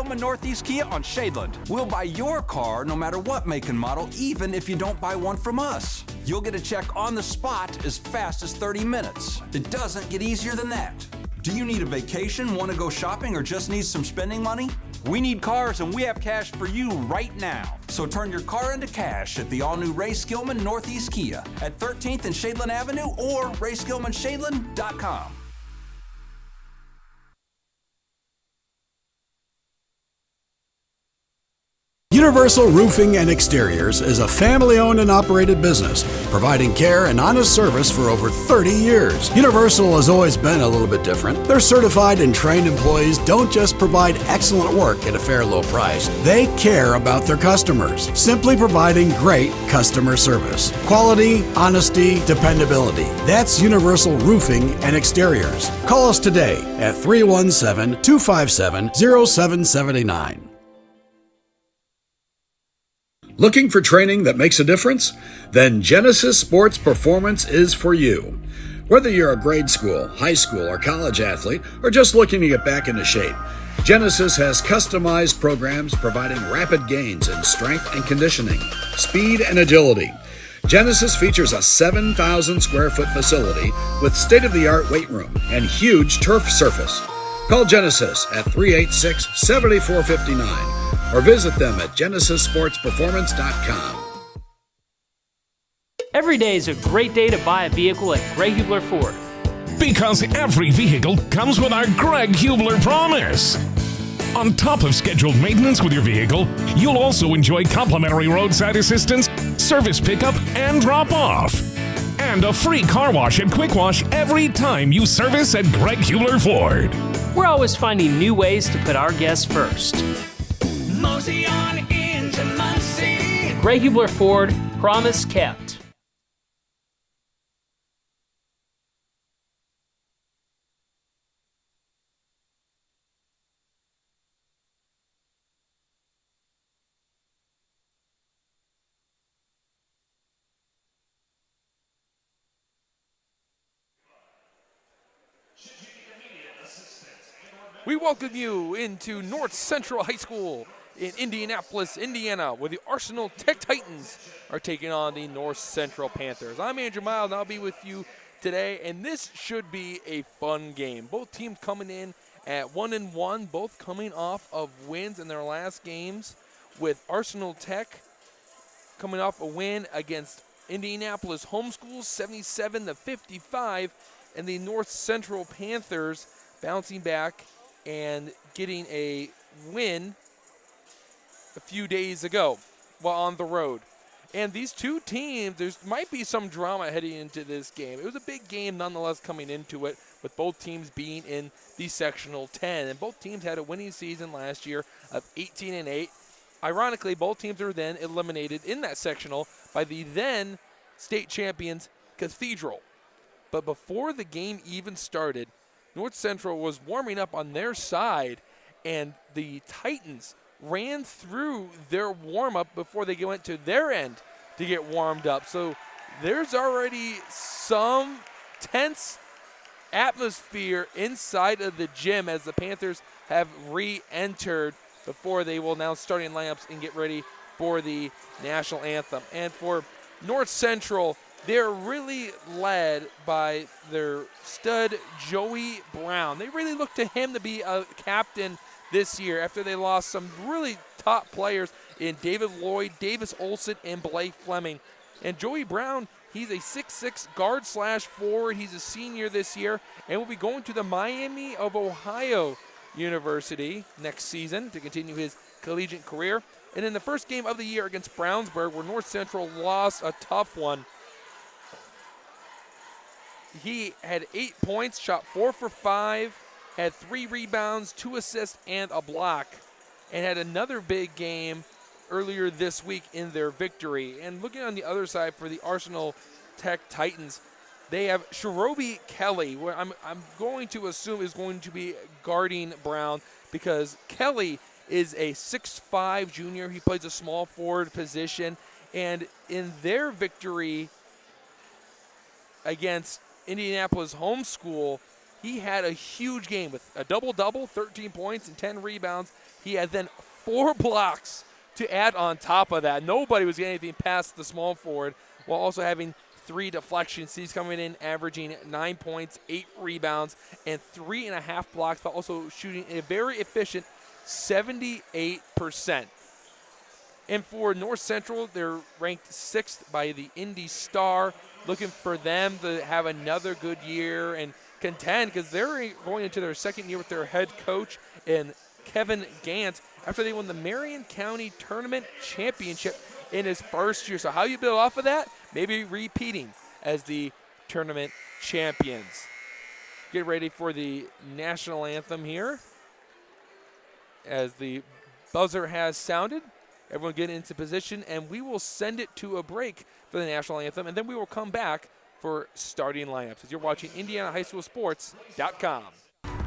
Skillman Northeast Kia on Shadeland. We'll buy your car no matter what make and model, even if you don't buy one from us. You'll get a check on the spot as fast as 30 minutes. It doesn't get easier than that. Do you need a vacation, want to go shopping, or just need some spending money? We need cars, and we have cash for you right now. So turn your car into cash at the all-new Ray Skillman Northeast Kia at 13th and Shadeland Avenue or RaySkillmanShadeland.com. Universal Roofing and Exteriors is a family-owned and operated business, providing care and honest service for over 30 years. Universal has always been a little bit different. Their certified and trained employees don't just provide excellent work at a fair low price. They care about their customers, simply providing great customer service. Quality, honesty, dependability. That's Universal Roofing and Exteriors. Call us today at 317-257-0779. Looking for training that makes a difference? Then Genesis Sports Performance is for you. Whether you're a grade school, high school, or college athlete, or just looking to get back into shape, Genesis has customized programs providing rapid gains in strength and conditioning, speed and agility. Genesis features a 7,000 square foot facility with state-of-the-art weight room and huge turf surface. Call Genesis at 386-7459 or visit them at GenesisSportsPerformance.com. Every day is a great day to buy a vehicle at Greg Hubler Ford. Because every vehicle comes with our Greg Hubler promise. On top of scheduled maintenance with your vehicle, you'll also enjoy complimentary roadside assistance, service pickup, and drop-off. And a free car wash and quick wash every time you service at Greg Hubler Ford. We're always finding new ways to put our guests first. Mosey on into Muncie. Greg Hubler Ford, promise kept. We welcome you into North Central High School in Indianapolis, Indiana, where the Arsenal Tech Titans are taking on the North Central Panthers. I'm Andrew Miles, and I'll be with you today, and this should be a fun game. Both teams coming in at 1-1, both coming off of wins in their last games, with Arsenal Tech coming off a win against Indianapolis Homeschools, 77-55, and the North Central Panthers bouncing back and getting a win a few days ago while on the road. And these two teams, there might be some drama heading into this game. It was a big game nonetheless coming into it, with both teams being in the sectional 10. And both teams had a winning season last year of 18-8. Ironically, both teams were then eliminated in that sectional by the then state champions Cathedral. But before the game even started, North Central was warming up on their side, and the Titans ran through their warm-up before they went to their end to get warmed up. So there's already some tense atmosphere inside of the gym as the Panthers have re-entered before they will announce starting lineups and get ready for the national anthem. And for North Central, they're really led by their stud, Joey Brown. They really look to him to be a captain this year after they lost some really top players in David Lloyd, Davis Olson, and Blake Fleming. And Joey Brown, he's a 6'6" guard/forward. He's a senior this year and will be going to the Miami of Ohio University next season to continue his collegiate career. And in the first game of the year against Brownsburg, where North Central lost a tough one, he had 8 points, shot 4 for 5, had 3 rebounds, 2 assists, and a block, and had another big game earlier this week in their victory. And looking on the other side for the Arsenal Tech Titans, they have Shirobi Kelly, where I'm going to assume is going to be guarding Brown, because Kelly is a 6'5" junior. He plays a small forward position, and in their victory against Indianapolis Homeschool, he had a huge game with a double-double, 13 points and 10 rebounds. He had then 4 blocks to add on top of that. Nobody was getting anything past the small forward, while also having 3 deflections. He's coming in averaging 9 points, 8 rebounds, and 3.5 blocks, but also shooting a very efficient 78%. And for North Central, they're ranked 6th by the Indy Star. Looking for them to have another good year and contend, because they're going into their second year with their head coach in Kevin Gant after they won the Marion County Tournament Championship in his first year. So how you build off of that? Maybe repeating as the tournament champions. Get ready for the national anthem here as the buzzer has sounded. Everyone get into position, and we will send it to a break for the national anthem, and then we will come back for starting lineups as you're watching IndianaHighSchoolSports.com.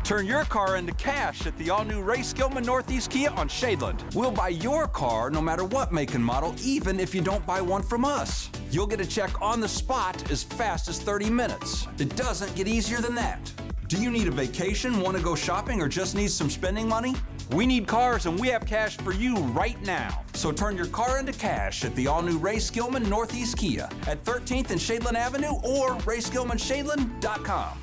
Turn your car into cash at the all-new Ray Skillman Northeast Kia on Shadeland. We'll buy your car no matter what make and model, even if you don't buy one from us. You'll get a check on the spot as fast as 30 minutes. It doesn't get easier than that. Do you need a vacation, want to go shopping, or just need some spending money? We need cars, and we have cash for you right now. So turn your car into cash at the all-new Ray Skillman Northeast Kia at 13th and Shadeland Avenue or RaySkillmanShadeland.com.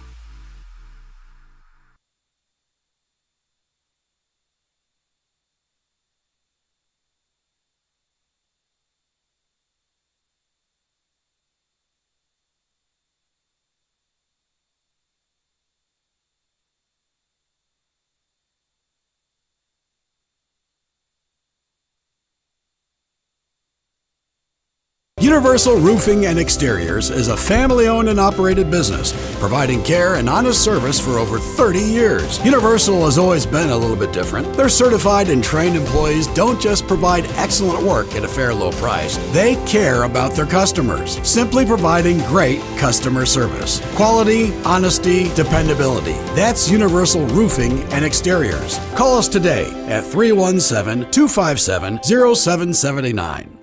Universal Roofing and Exteriors is a family-owned and operated business, providing care and honest service for over 30 years. Universal has always been a little bit different. Their certified and trained employees don't just provide excellent work at a fair low price. They care about their customers, simply providing great customer service. Quality, honesty, dependability. That's Universal Roofing and Exteriors. Call us today at 317-257-0779.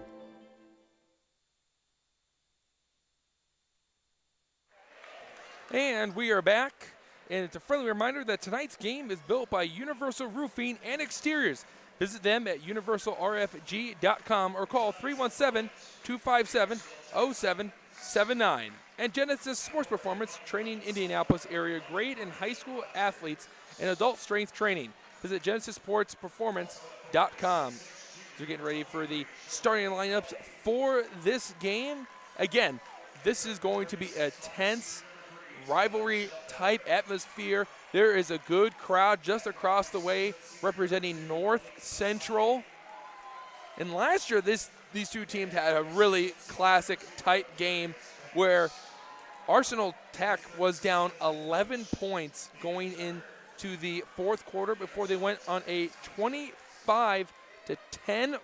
And we are back, and it's a friendly reminder that tonight's game is built by Universal Roofing and Exteriors. Visit them at universalrfg.com or call 317-257-0779. And Genesis Sports Performance, training Indianapolis area grade and high school athletes and adult strength training. Visit genesissportsperformance.com. You're getting ready for the starting lineups for this game. Again, this is going to be a tense rivalry type atmosphere. There is a good crowd just across the way representing North Central. And last year, these two teams had a really classic type game where Arsenal Tech was down 11 points going into the fourth quarter before they went on a 25-10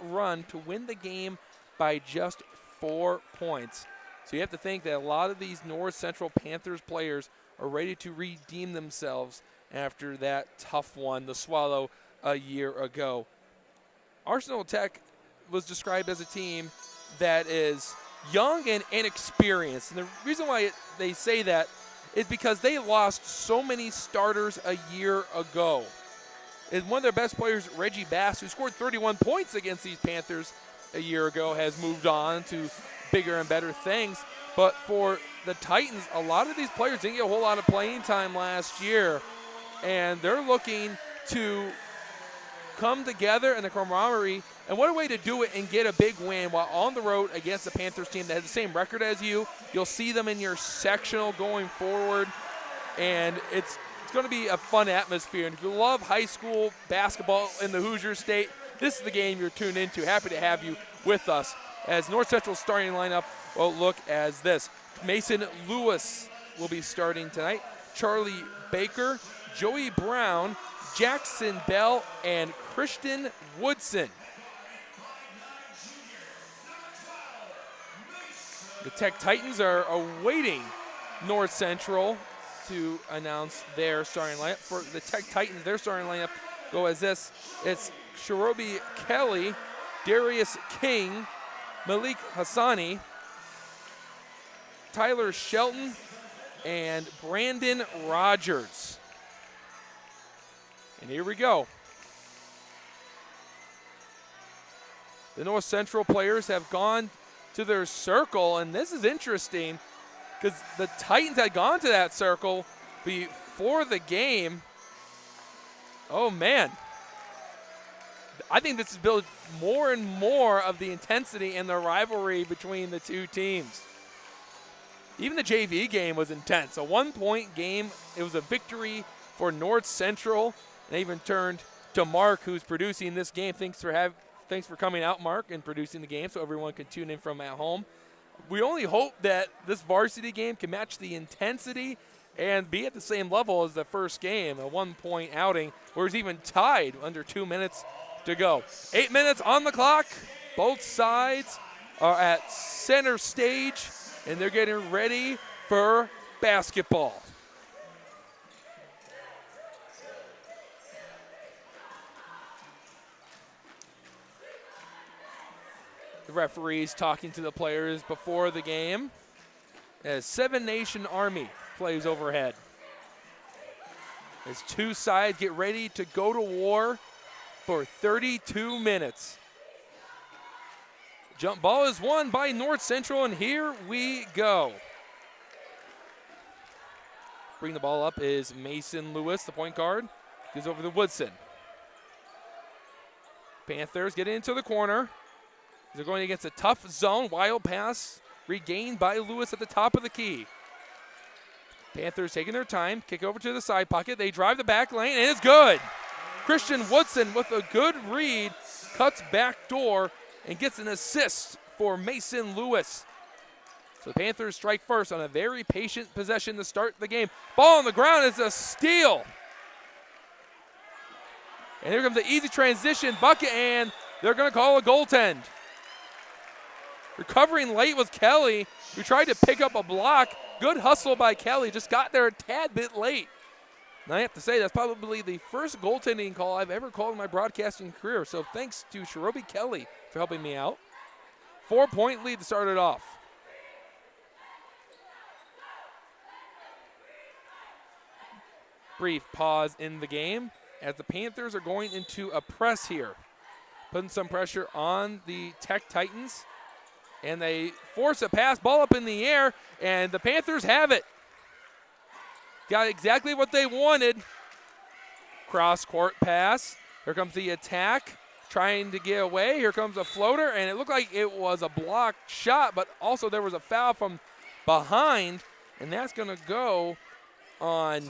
run to win the game by just 4 points. So you have to think that a lot of these North Central Panthers players are ready to redeem themselves after that tough one, the Swallow, a year ago. Arsenal Tech was described as a team that is young and inexperienced. And the reason why they say that is because they lost so many starters a year ago. And one of their best players, Reggie Bass, who scored 31 points against these Panthers a year ago, has moved on to bigger and better things. But for the Titans, a lot of these players didn't get a whole lot of playing time last year, and they're looking to come together in the camaraderie. And what a way to do it and get a big win while on the road against the Panthers team that has the same record as you. You'll see them in your sectional going forward, and it's going to be a fun atmosphere. And if you love high school basketball in the Hoosier State, this is the game you're tuned into. Happy to have you with us. As North Central's starting lineup will look as this. Mason Lewis will be starting tonight. Charlie Baker, Joey Brown, Jackson Bell, and Christian Woodson. The Tech Titans are awaiting North Central to announce their starting lineup. For the Tech Titans, their starting lineup go as this. It's Shirobi Kelly, Darius King, Malik Hassani, Tyler Shelton, and Brandon Rogers. And here we go. The North Central players have gone to their circle, and this is interesting because the Titans had gone to that circle before the game. Oh, man. I think this has built more and more of the intensity and the rivalry between the two teams. Even the JV game was intense. A one-point game. It was a victory for North Central. And they even turned to Mark, who's producing this game. Thanks for coming out, Mark, and producing the game so everyone can tune in from at home. We only hope that this varsity game can match the intensity and be at the same level as the first game, a one-point outing, where it's even tied under 2 minutes to go. 8 minutes on the clock. Both sides are at center stage, and they're getting ready for basketball. The referees talking to the players before the game as Seven Nation Army plays overhead. As two sides get ready to go to war for 32 minutes. Jump ball is won by North Central, and here we go. Bring the ball up is Mason Lewis, the point guard. Goes over to Woodson. Panthers get into the corner. They're going against a tough zone. Wild pass regained by Lewis at the top of the key. Panthers taking their time. Kick over to the side pocket. They drive the back lane, and it's good. Christian Woodson with a good read, cuts back door, and gets an assist for Mason Lewis. So the Panthers strike first on a very patient possession to start the game. Ball on the ground is a steal. And here comes the easy transition bucket, and they're going to call a goaltend. Recovering late was Kelly, who tried to pick up a block. Good hustle by Kelly, just got there a tad bit late. And I have to say, that's probably the first goaltending call I've ever called in my broadcasting career. So thanks to Shirobi Kelly for helping me out. 4-point lead to start it off. Brief pause in the game as the Panthers are going into a press here. Putting some pressure on the Tech Titans. And they force a pass, ball up in the air, and the Panthers have it. Got exactly what they wanted. Cross-court pass. Here comes the attack, trying to get away. Here comes a floater, and it looked like it was a blocked shot, but also there was a foul from behind, and that's going to go on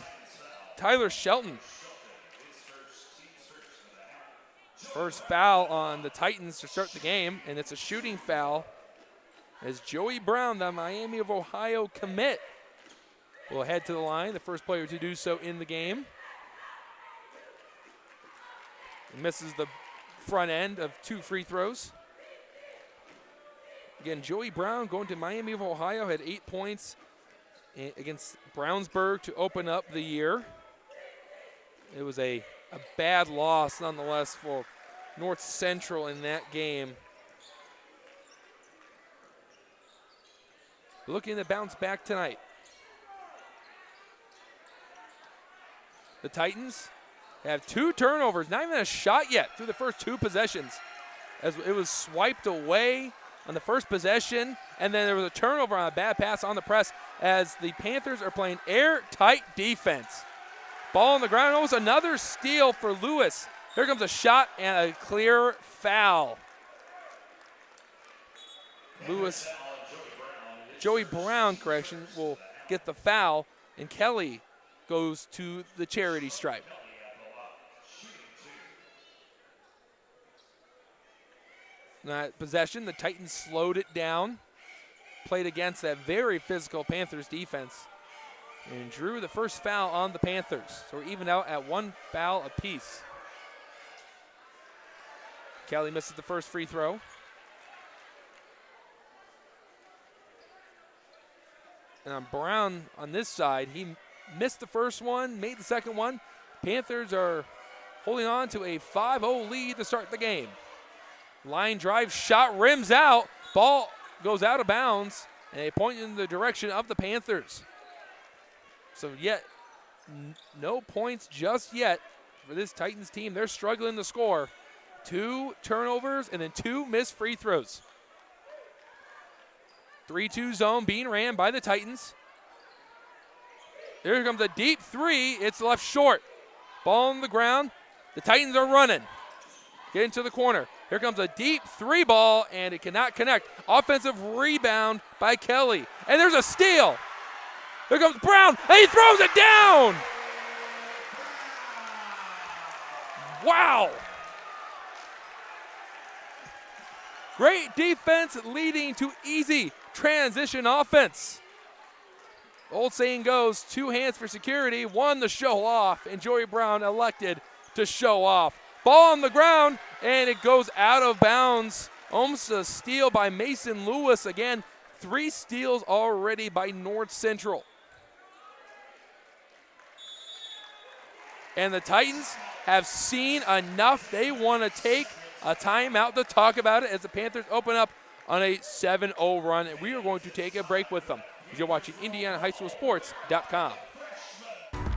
Tyler Shelton. First foul on the Titans to start the game, and it's a shooting foul. As Joey Brown, the Miami of Ohio commit, will head to the line, the first player to do so in the game. He misses the front end of 2 free throws. Again, Joey Brown going to Miami of Ohio, had 8 points against Brownsburg to open up the year. It was a bad loss nonetheless for North Central in that game. Looking to bounce back tonight. The Titans have 2 turnovers, not even a shot yet through the first 2 possessions. As it was swiped away on the first possession, and then there was a turnover on a bad pass on the press as the Panthers are playing airtight defense. Ball on the ground, almost another steal for Lewis. Here comes a shot and a clear foul. Joey Brown, will get the foul, and Kelly goes to the charity stripe. That possession, the Titans slowed it down, played against that very physical Panthers defense, and drew the first foul on the Panthers. So we're even out at 1 foul apiece. Kelly misses the first free throw. And on Brown on this side, he missed the first one, made the second one. Panthers are holding on to a 5-0 lead to start the game. Line drive, shot rims out. Ball goes out of bounds, and they point in the direction of the Panthers. So yet, no points just yet for this Titans team. They're struggling to score. 2 turnovers and then 2 missed free throws. 3-2 zone being ran by the Titans. Here comes a deep 3. It's left short. Ball on the ground. The Titans are running. Get into the corner. Here comes a deep 3 ball, and it cannot connect. Offensive rebound by Kelly. And there's a steal. Here comes Brown, and he throws it down. Wow. Great defense leading to easy transition offense. Old saying goes, 2 hands for security, 1 to show off, and Joey Brown elected to show off. Ball on the ground, and it goes out of bounds. Almost a steal by Mason Lewis. Again, 3 steals already by North Central. And the Titans have seen enough. They want to take a timeout to talk about it as the Panthers open up on a 7-0 run. And we are going to take a break with them. You're watching IndianaHighSchoolSports.com.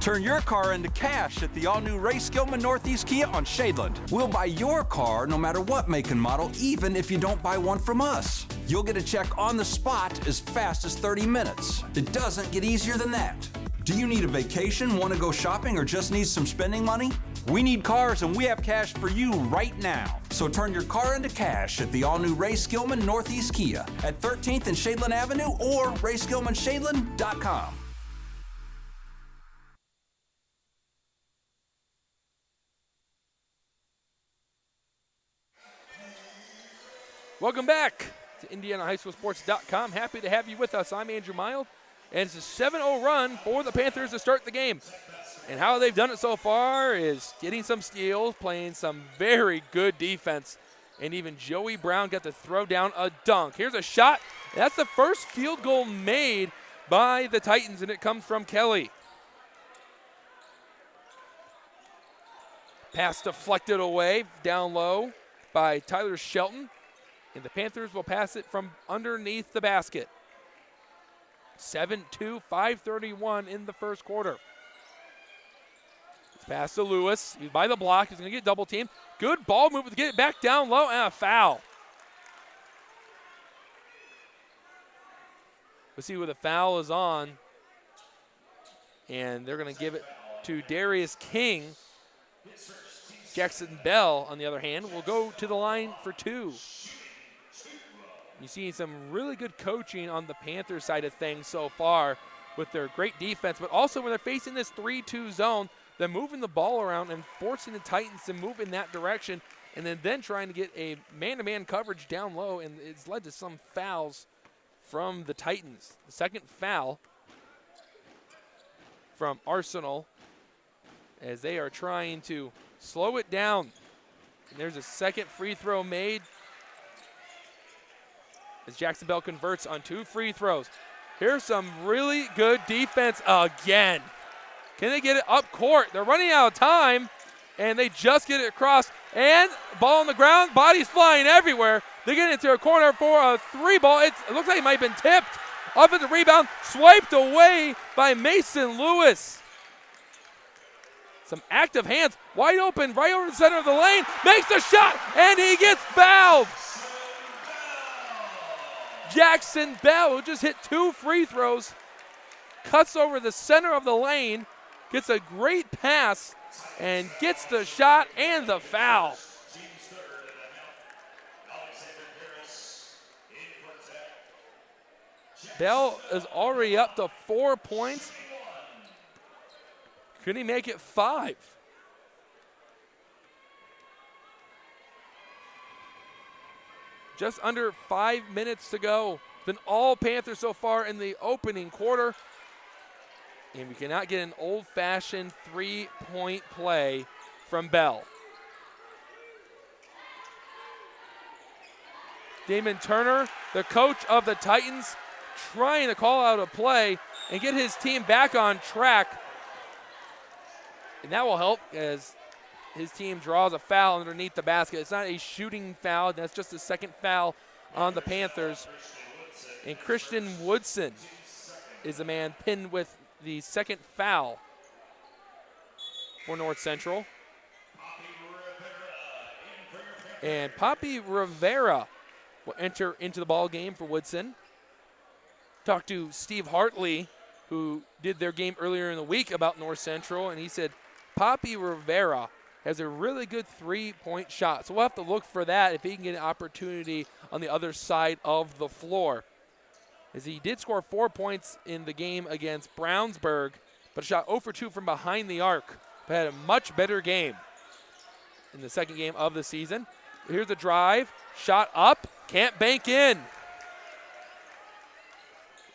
Turn your car into cash at the all-new Ray Skillman Northeast Kia on Shadeland. We'll buy your car no matter what make and model, even if you don't buy one from us. You'll get a check on the spot as fast as 30 minutes. It doesn't get easier than that. Do you need a vacation, want to go shopping, or just need some spending money? We need cars, and we have cash for you right now. So turn your car into cash at the all-new Ray Skillman Northeast Kia at 13th and Shadeland Avenue or RaySkillmanShadeland.com. Welcome back to IndianaHighSchoolSports.com. Happy to have you with us. I'm Andrew Mild, and it's a 7-0 run for the Panthers to start the game. And how they've done it so far is getting some steals, playing some very good defense, and even Joey Brown got to throw down a dunk. Here's a shot. That's the first field goal made by the Titans, and it comes from Kelly. Pass deflected away down low by Tyler Shelton. And the Panthers will pass it from underneath the basket. 7-2, 5:31 in the first quarter. It's pass to Lewis. He's by the block. He's going to get double teamed. Good ball move to get it back down low, and a foul. Let's see where the foul is on. And they're going to give it to Darius King. Jackson Bell, on the other hand, will go to the line for 2. You've seen some really good coaching on the Panthers side of things so far with their great defense, but also when they're facing this 3-2 zone, they're moving the ball around and forcing the Titans to move in that direction, and then trying to get a man-to-man coverage down low, and it's led to some fouls from the Titans. The second foul from Arsenal as they are trying to slow it down. And there's a second free throw made as Jackson Bell converts on 2 free throws. Here's some really good defense again. Can they get it up court? They're running out of time, and they just get it across. And ball on the ground, bodies flying everywhere. They get into a corner for a 3 ball. It looks like it might have been tipped. Offensive rebound, swiped away by Mason Lewis. Some active hands, wide open, right over the center of the lane. Makes the shot, and he gets fouled. Jackson Bell, who just hit 2 free throws, cuts over the center of the lane, gets a great pass, and gets the shot and the foul. Bell is already up to 4 points. Could he make it 5? Just under 5 minutes to go. Been all Panthers so far in the opening quarter. And we cannot get an old-fashioned 3-point play from Bell. Damon Turner, the coach of the Titans, trying to call out a play and get his team back on track. And that will help as his team draws a foul underneath the basket. It's not a shooting foul. That's just the second foul on the Panthers. And Christian Woodson is the man pinned with the second foul for North Central. And Papi Rivera will enter into the ball game for Woodson. Talked to Steve Hartley, who did their game earlier in the week, about North Central, and he said Papi Rivera has a really good three-point shot. So we'll have to look for that if he can get an opportunity on the other side of the floor. As he did score 4 points in the game against Brownsburg, but shot 0 for 2 from behind the arc, but had a much better game in the second game of the season. Here's the drive, shot up, can't bank in.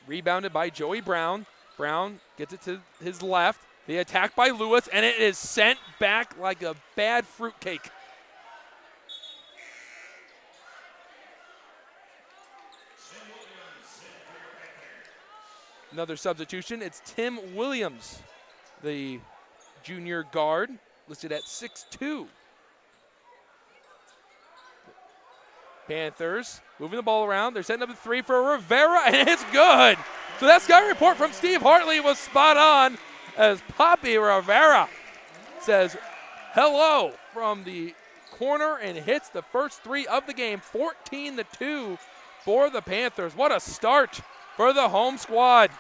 Rebounded by Joey Brown. Brown gets it to his left. The attack by Lewis, and it is sent back like a bad fruitcake. Another substitution, it's Tim Williams, the junior guard, listed at 6'2". Panthers moving the ball around. They're setting up a three for Rivera, and it's good. So that scout report from Steve Hartley was spot on, as Papi Rivera says hello from the corner and hits the first three of the game, 14-2 for the Panthers. What a start for the home squad.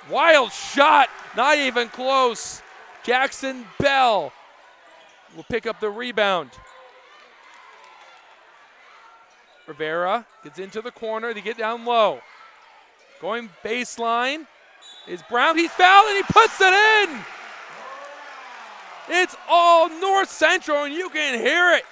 Wild shot, not even close. Jackson Bell will pick up the rebound. Rivera gets into the corner. They get down low. Going baseline is Brown. He's fouled and he puts it in. It's all North Central and you can hear it.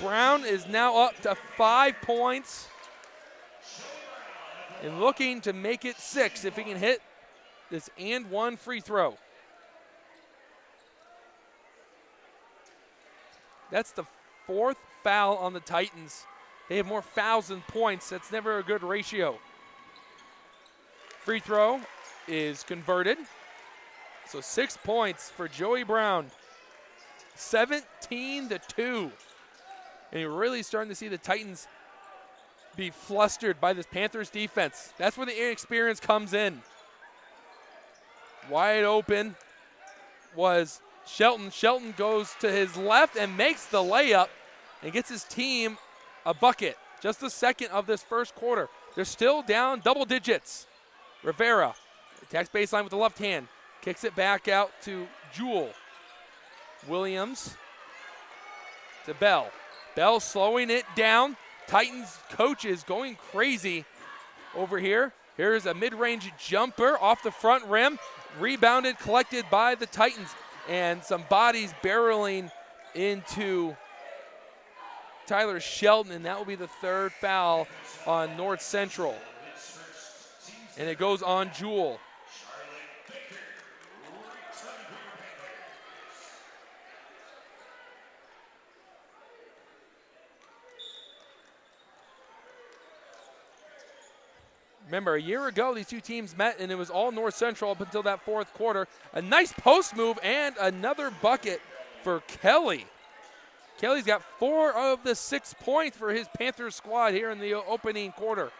Brown is now up to 5 points and looking to make it 6 if he can hit this and one free throw. That's the 4th foul on the Titans. They have more fouls than points. That's never a good ratio. Free throw is converted. So 6 points for Joey Brown. 17-2. And you're really starting to see the Titans be flustered by this Panthers defense. That's where the inexperience comes in. Wide open was Shelton. Shelton goes to his left and makes the layup and gets his team a bucket. Just the second of this first quarter. They're still down double digits. Rivera attacks baseline with the left hand. Kicks it back out to Jewell. Williams to Bell. Bell slowing it down. Titans coaches going crazy over here. Here's a mid-range jumper off the front rim. Rebounded, collected by the Titans. And some bodies barreling into Tyler Shelton, and that will be the 3rd foul on North Central. And it goes on Jewell. Remember, a year ago, these two teams met, and it was all North Central up until that 4th quarter. A nice post move and another bucket for Kelly. Kelly's got 4 of the 6 points for his Panthers squad here in the opening quarter.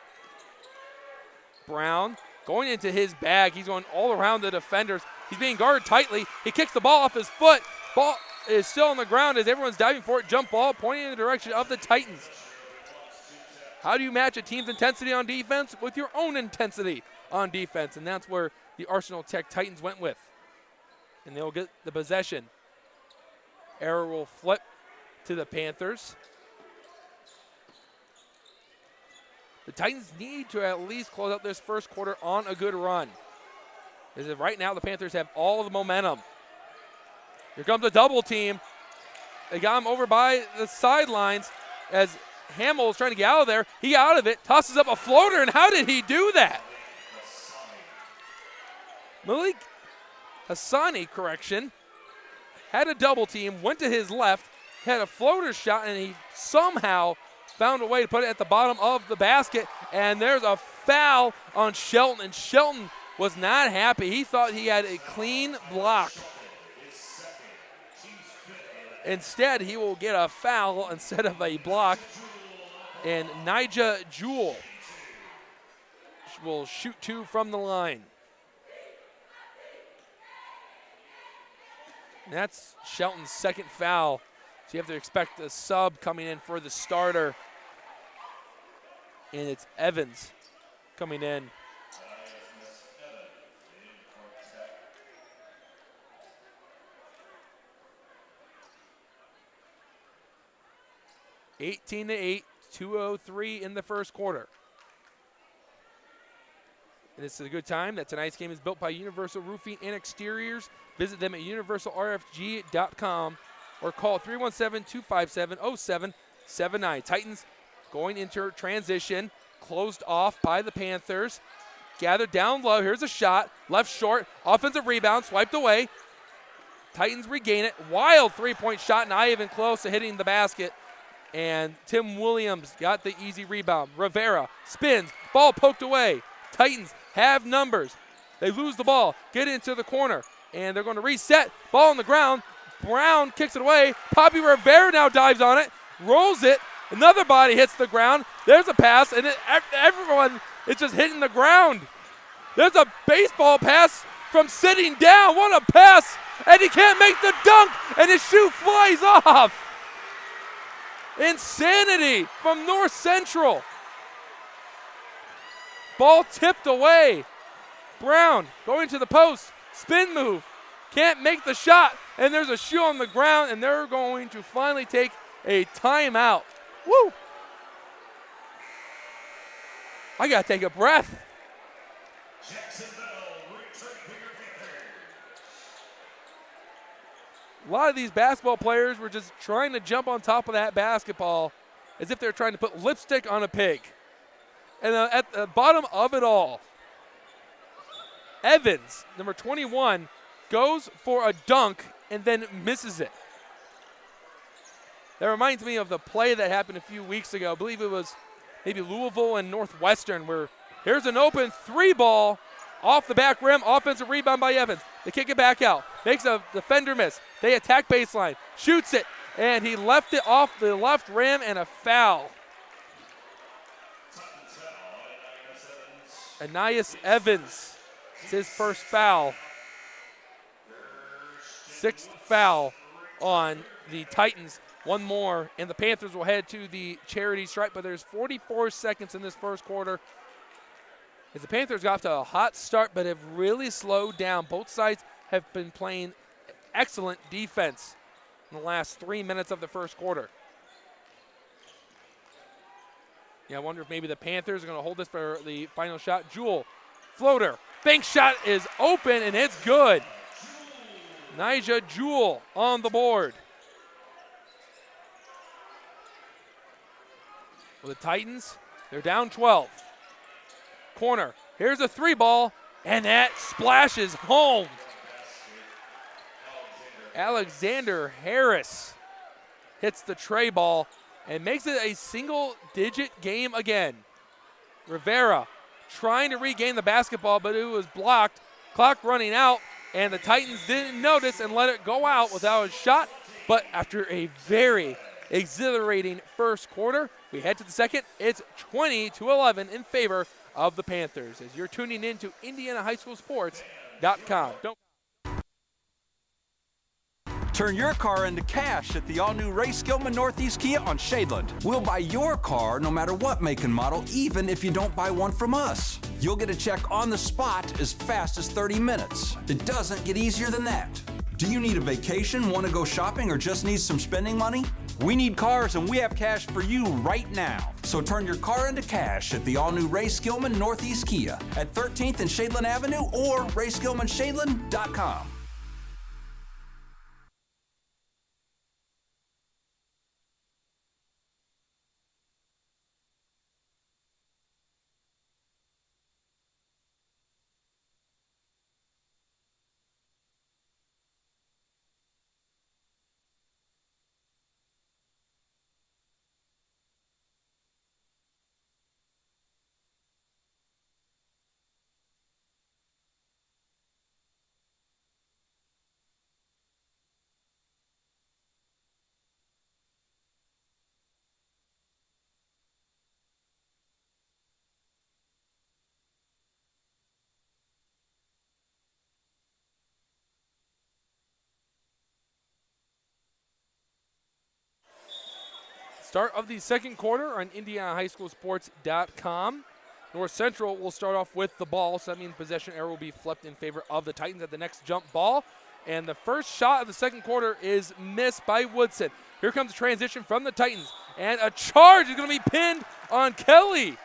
Brown going into his bag. He's going all around the defenders. He's being guarded tightly. He kicks the ball off his foot. Ball is still on the ground as everyone's diving for it. Jump ball pointing in the direction of the Titans. How do you match a team's intensity on defense with your own intensity on defense? And that's where the Arsenal Tech Titans went with. And they'll get the possession. Error will flip to the Panthers. The Titans need to at least close out this first quarter on a good run. As if right now the Panthers have all of the momentum. Here comes a double team. They got him over by the sidelines as Hamill is trying to get out of there. He got out of it, tosses up a floater, and how did he do that? Malik Hassani, had a double team, went to his left, had a floater shot, and he somehow found a way to put it at the bottom of the basket. And there's a foul on Shelton, and Shelton was not happy. He thought he had a clean block. Instead, he will get a foul instead of a block. And Nija Jewell will shoot 2 from the line. And that's Shelton's second foul. So you have to expect a sub coming in for the starter. And it's Evans coming in. (18-8), 2:03 in the first quarter. And this is a good time that tonight's game is built by Universal Roofing and Exteriors. Visit them at universalrfg.com or call 317-257-0779. Titans going into transition, closed off by the Panthers. Gathered down low. Here's a shot. Left short. Offensive rebound. Swiped away. Titans regain it. Wild three-point shot. Not even close to hitting the basket. And Tim Williams got the easy rebound. Rivera spins. Ball poked away. Titans have numbers. They lose the ball. Get into the corner. And they're going to reset. Ball on the ground. Brown kicks it away. Poppy Rivera now dives on it. Rolls it. Another body hits the ground. There's a pass. And everyone is just hitting the ground. There's a baseball pass from sitting down. What a pass. And he can't make the dunk. And his shoe flies off. Insanity from North Central. Ball tipped away. Brown going to the post. Spin move. Can't make the shot. And there's a shoe on the ground. And they're going to finally take a timeout. Woo! I got to take a breath. A lot of these basketball players were just trying to jump on top of that basketball as if they were trying to put lipstick on a pig. And at the bottom of it all, Evans, number 21, goes for a dunk and then misses it. That reminds me of the play that happened a few weeks ago. I believe it was maybe Louisville and Northwestern, where here's an open three ball off the back rim, offensive rebound by Evans. They kick it back out, makes a defender miss. They attack baseline, shoots it, and he left it off the left rim and a foul. Anais Evans, it's his first foul. Sixth foul on the Titans. One more, and the Panthers will head to the charity stripe, but there's 44 seconds in this first quarter. As the Panthers got off to a hot start, but have really slowed down. Both sides have been playing excellent defense in the last 3 minutes of the first quarter. Yeah, I wonder if maybe the Panthers are going to hold this for the final shot. Jewell, floater, bank shot is open, and it's good. Nija Jewell on the board. Well, the Titans, they're down 12. Corner, here's a three ball, and that splashes home. Alexander Harris hits the tray ball and makes it a single-digit game again. Rivera trying to regain the basketball, but it was blocked. Clock running out, and the Titans didn't notice and let it go out without a shot. But after a very exhilarating first quarter, we head to the second. It's 20-11 in favor of the Panthers as you're tuning in to IndianaHighSchoolSports.com. Turn your car into cash at the all-new Ray Skillman Northeast Kia on Shadeland. We'll buy your car no matter what make and model, even if you don't buy one from us. You'll get a check on the spot as fast as 30 minutes. It doesn't get easier than that. Do you need a vacation, want to go shopping, or just need some spending money? We need cars, and we have cash for you right now. So turn your car into cash at the all-new Ray Skillman Northeast Kia at 13th and Shadeland Avenue or RaySkillmanShadeland.com. Start of the second quarter on IndianaHighSchoolSports.com. North Central will start off with the ball, so that means possession arrow will be flipped in favor of the Titans at the next jump ball. And the first shot of the second quarter is missed by Woodson. Here comes a transition from the Titans, and a charge is going to be pinned on Kelly.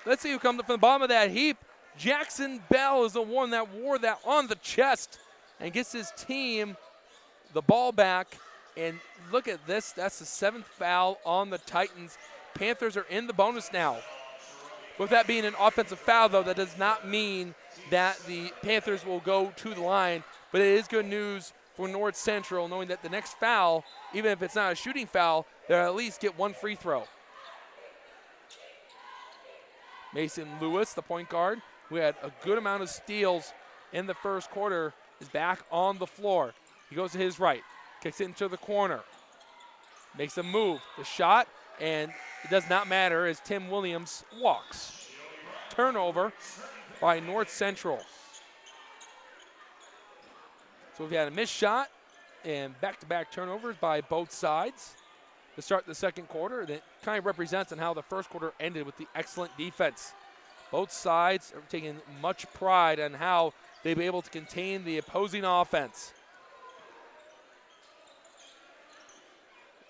Let's see who comes up from the bottom of that heap. Jackson Bell is the one that wore that on the chest and gets his team the ball back. And look at this. That's the 7th foul on the Titans. Panthers are in the bonus now. With that being an offensive foul, though, that does not mean that the Panthers will go to the line. But it is good news for North Central, knowing that the next foul, even if it's not a shooting foul, they'll at least get one free throw. Mason Lewis, the point guard, who had a good amount of steals in the first quarter, is back on the floor. He goes to his right, kicks it into the corner, makes a move, the shot, and it does not matter as Tim Williams walks. Turnover by North Central. So we've had a missed shot and back-to-back turnovers by both sides to start the second quarter. That kind of represents on how the first quarter ended with the excellent defense. Both sides are taking much pride on how they've been able to contain the opposing offense.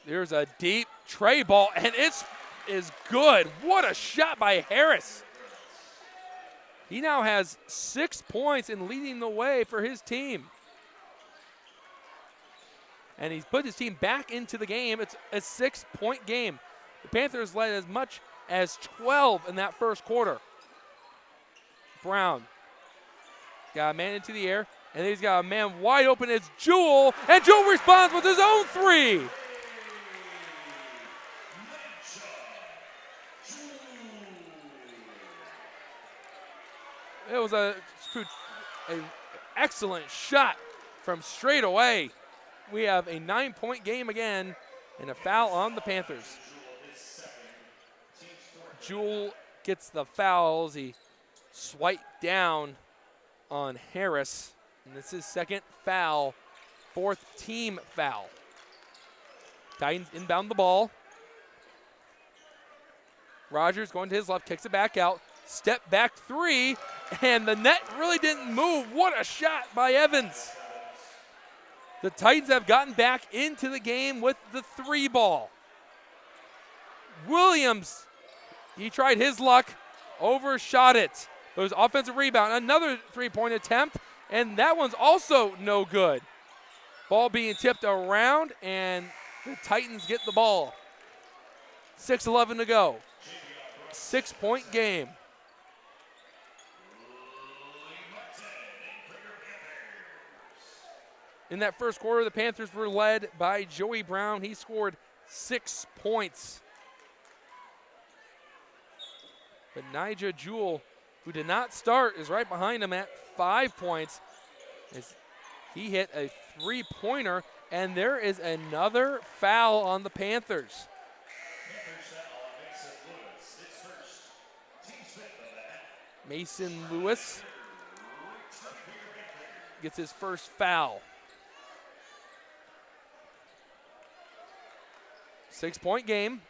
There's a deep tray ball, and it is good. What a shot by Harris. He now has 6 points and leading the way for his team. And he's put his team back into the game. It's a 6-point game. The Panthers led as much as 12 in that first quarter. Brown got a man into the air, and he's got a man wide open. It's Jewell, and Jewell responds with his own three. It was an excellent shot from straight away. We have a 9-point game again and a foul on the Panthers. Jewell gets the foul as he swiped down on Harris. And this is second foul, 4th team foul. Titans inbound the ball. Rogers going to his left, kicks it back out. Step back three, and the net really didn't move. What a shot by Evans. The Titans have gotten back into the game with the 3 ball. Williams, he tried his luck, overshot it. It was offensive rebound, another 3-point attempt, and that one's also no good. Ball being tipped around, and the Titans get the ball. 6:11 to go. 6-point game. In that first quarter, the Panthers were led by Joey Brown. He scored 6 points. But Nigel Jewell, who did not start, is right behind him at 5 points. As he hit a 3-pointer, and there is another foul on the Panthers. Mason Lewis gets his first foul. 6-point game.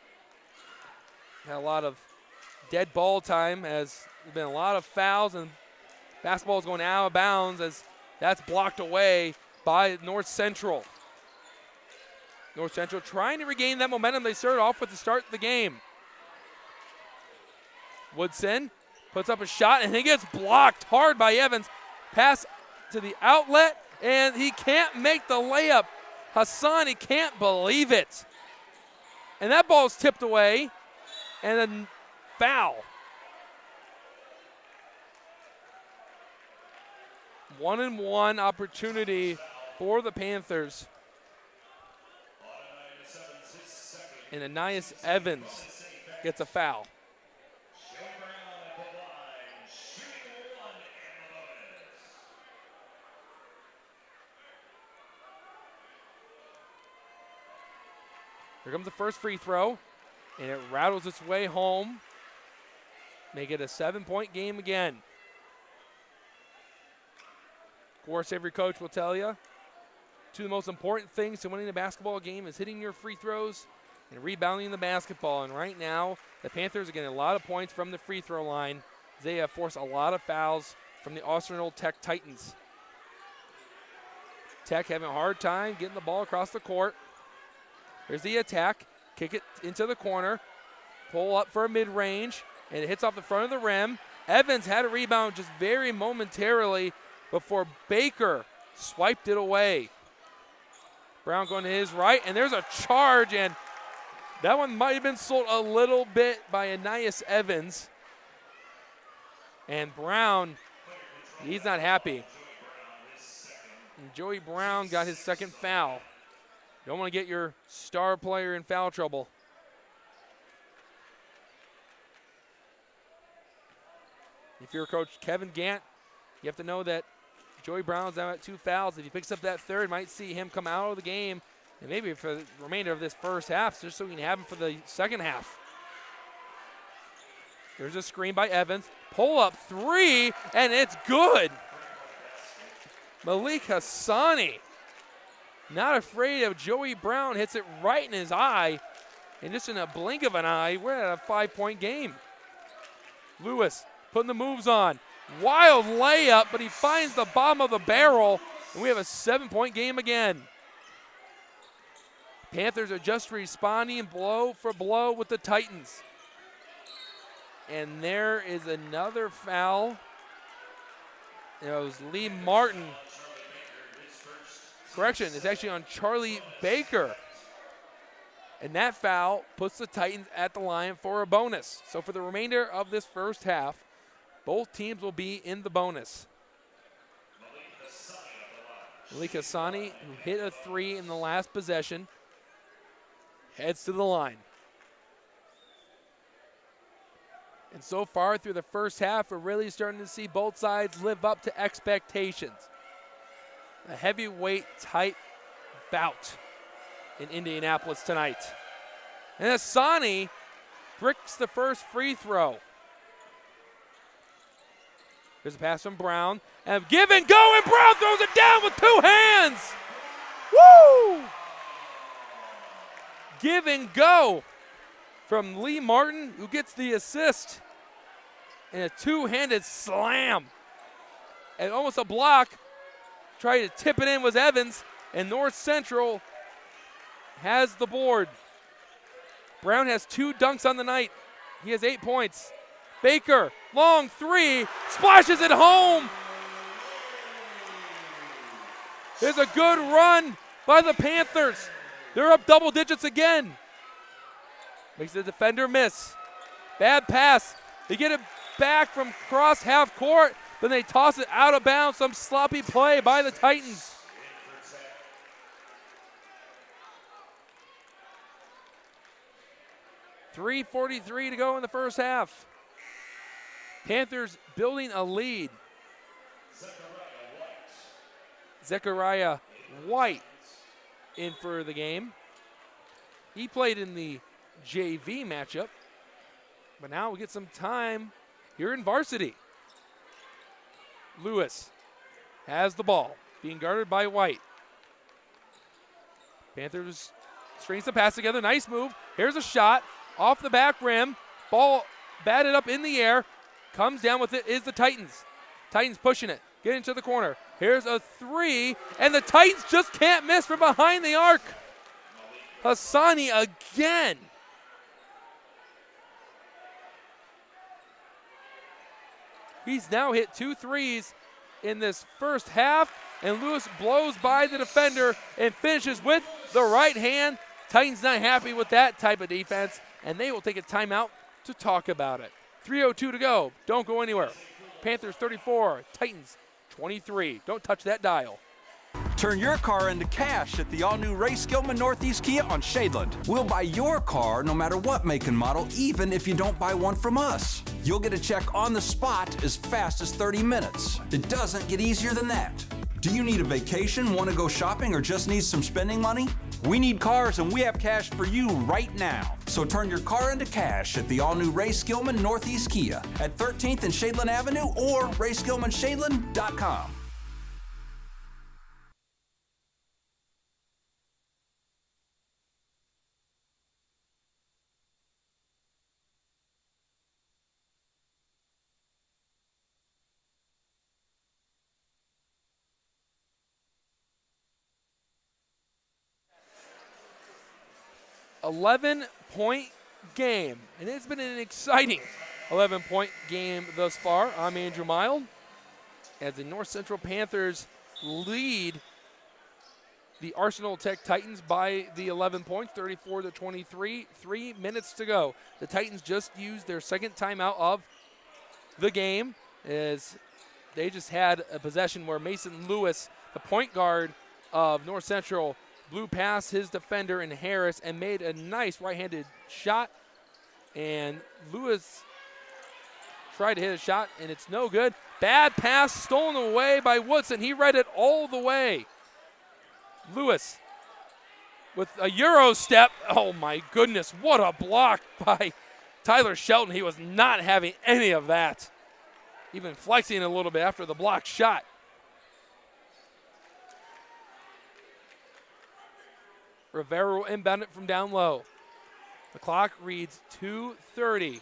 Had a lot of dead ball time as there's been a lot of fouls, and basketball is going out of bounds as that's blocked away by North Central. North Central trying to regain that momentum they started off with to start the game. Woodson puts up a shot, and he gets blocked hard by Evans. Pass to the outlet, and he can't make the layup. Hassan, he can't believe it. And that ball is tipped away, and then foul. 1-and-1 opportunity for the Panthers. And Ananias Evans gets a foul. Here comes the first free throw, and it rattles its way home. Make it a 7-point game again. Of course, every coach will tell you, two of the most important things to winning a basketball game is hitting your free throws and rebounding the basketball. And right now, the Panthers are getting a lot of points from the free throw line. They have forced a lot of fouls from the Arsenal Tech Titans. Tech having a hard time getting the ball across the court. There's the attack. Kick it into the corner. Pull up for a mid-range, and it hits off the front of the rim. Evans had a rebound just very momentarily before Baker swiped it away. Brown going to his right, and there's a charge, and that one might have been sold a little bit by Anais Evans. And Brown, he's not happy. And Joey Brown got his second foul. Don't want to get your star player in foul trouble. If you're Coach Kevin Gant, you have to know that Joey Brown's now at 2 fouls. If he picks up that third, might see him come out of the game, and maybe for the remainder of this first half, just so we can have him for the second half. There's a screen by Evans. Pull up 3, and it's good. Malik Hassani, not afraid of Joey Brown, hits it right in his eye, and just in a blink of an eye, we're at a 5-point game. Lewis putting the moves on. Wild layup, but he finds the bottom of the barrel, and we have a 7-point game again. Panthers are just responding blow for blow with the Titans. And there is another foul. It was Lee Martin. Correction, it's actually on Charlie Baker. And that foul puts the Titans at the line for a bonus. So for the remainder of this first half, both teams will be in the bonus. Malik Hassani, who hit a 3 in the last possession, heads to the line. And so far through the first half, we're really starting to see both sides live up to expectations. A heavyweight type bout in Indianapolis tonight. And Hassani bricks the first free throw. There's a pass from Brown. And give and go, and Brown throws it down with 2 hands. Woo! Give and go from Lee Martin, who gets the assist. And a 2-handed slam. And almost a block. Trying to tip it in was Evans. And North Central has the board. Brown has 2 dunks on the night. He has 8 points. Baker, long 3, splashes it home. There's a good run by the Panthers. They're up double digits again. Makes the defender miss. Bad pass. They get it back from cross half court, then they toss it out of bounds. Some sloppy play by the Titans. .343 to go in the first half. Panthers building a lead. Zechariah White in for the game. He played in the JV matchup, but now we get some time here in varsity. Lewis has the ball, being guarded by White. Panthers strings the pass together. Nice move. Here's a shot off the back rim. Ball batted up in the air. Comes down with it is the Titans. Titans pushing it. Get into the corner. Here's a 3, and the Titans just can't miss from behind the arc. Hassani again. He's now hit 2 threes in this first half, and Lewis blows by the defender and finishes with the right hand. Titans not happy with that type of defense, and they will take a timeout to talk about it. 3:02 to go. Don't go anywhere. Panthers 34, Titans 23. Don't touch that dial. Turn your car into cash at the all-new Ray Skillman Northeast Kia on Shadeland. We'll buy your car no matter what make and model, even if you don't buy one from us. You'll get a check on the spot as fast as 30 minutes. It doesn't get easier than that. Do you need a vacation, want to go shopping, or just need some spending money? We need cars, and we have cash for you right now. So turn your car into cash at the all-new Ray Skillman Northeast Kia at 13th and Shadeland Avenue or RaySkillmanShadeland.com. 11-point game. And it's been an exciting 11-point game thus far. I'm Andrew Mild. As the North Central Panthers lead the Arsenal Tech Titans by the 11 points, 34-23, 3 minutes to go. The Titans just used their second timeout of the game as they just had a possession where Mason Lewis, the point guard of North Central, blew past his defender in Harris and made a nice right-handed shot. And Lewis tried to hit a shot, and it's no good. Bad pass stolen away by Woodson. He read it all the way. Lewis with a Euro step. Oh, my goodness. What a block by Tyler Shelton. He was not having any of that. Even flexing a little bit after the block shot. Rivera will inbound it from down low. The clock reads 2:30.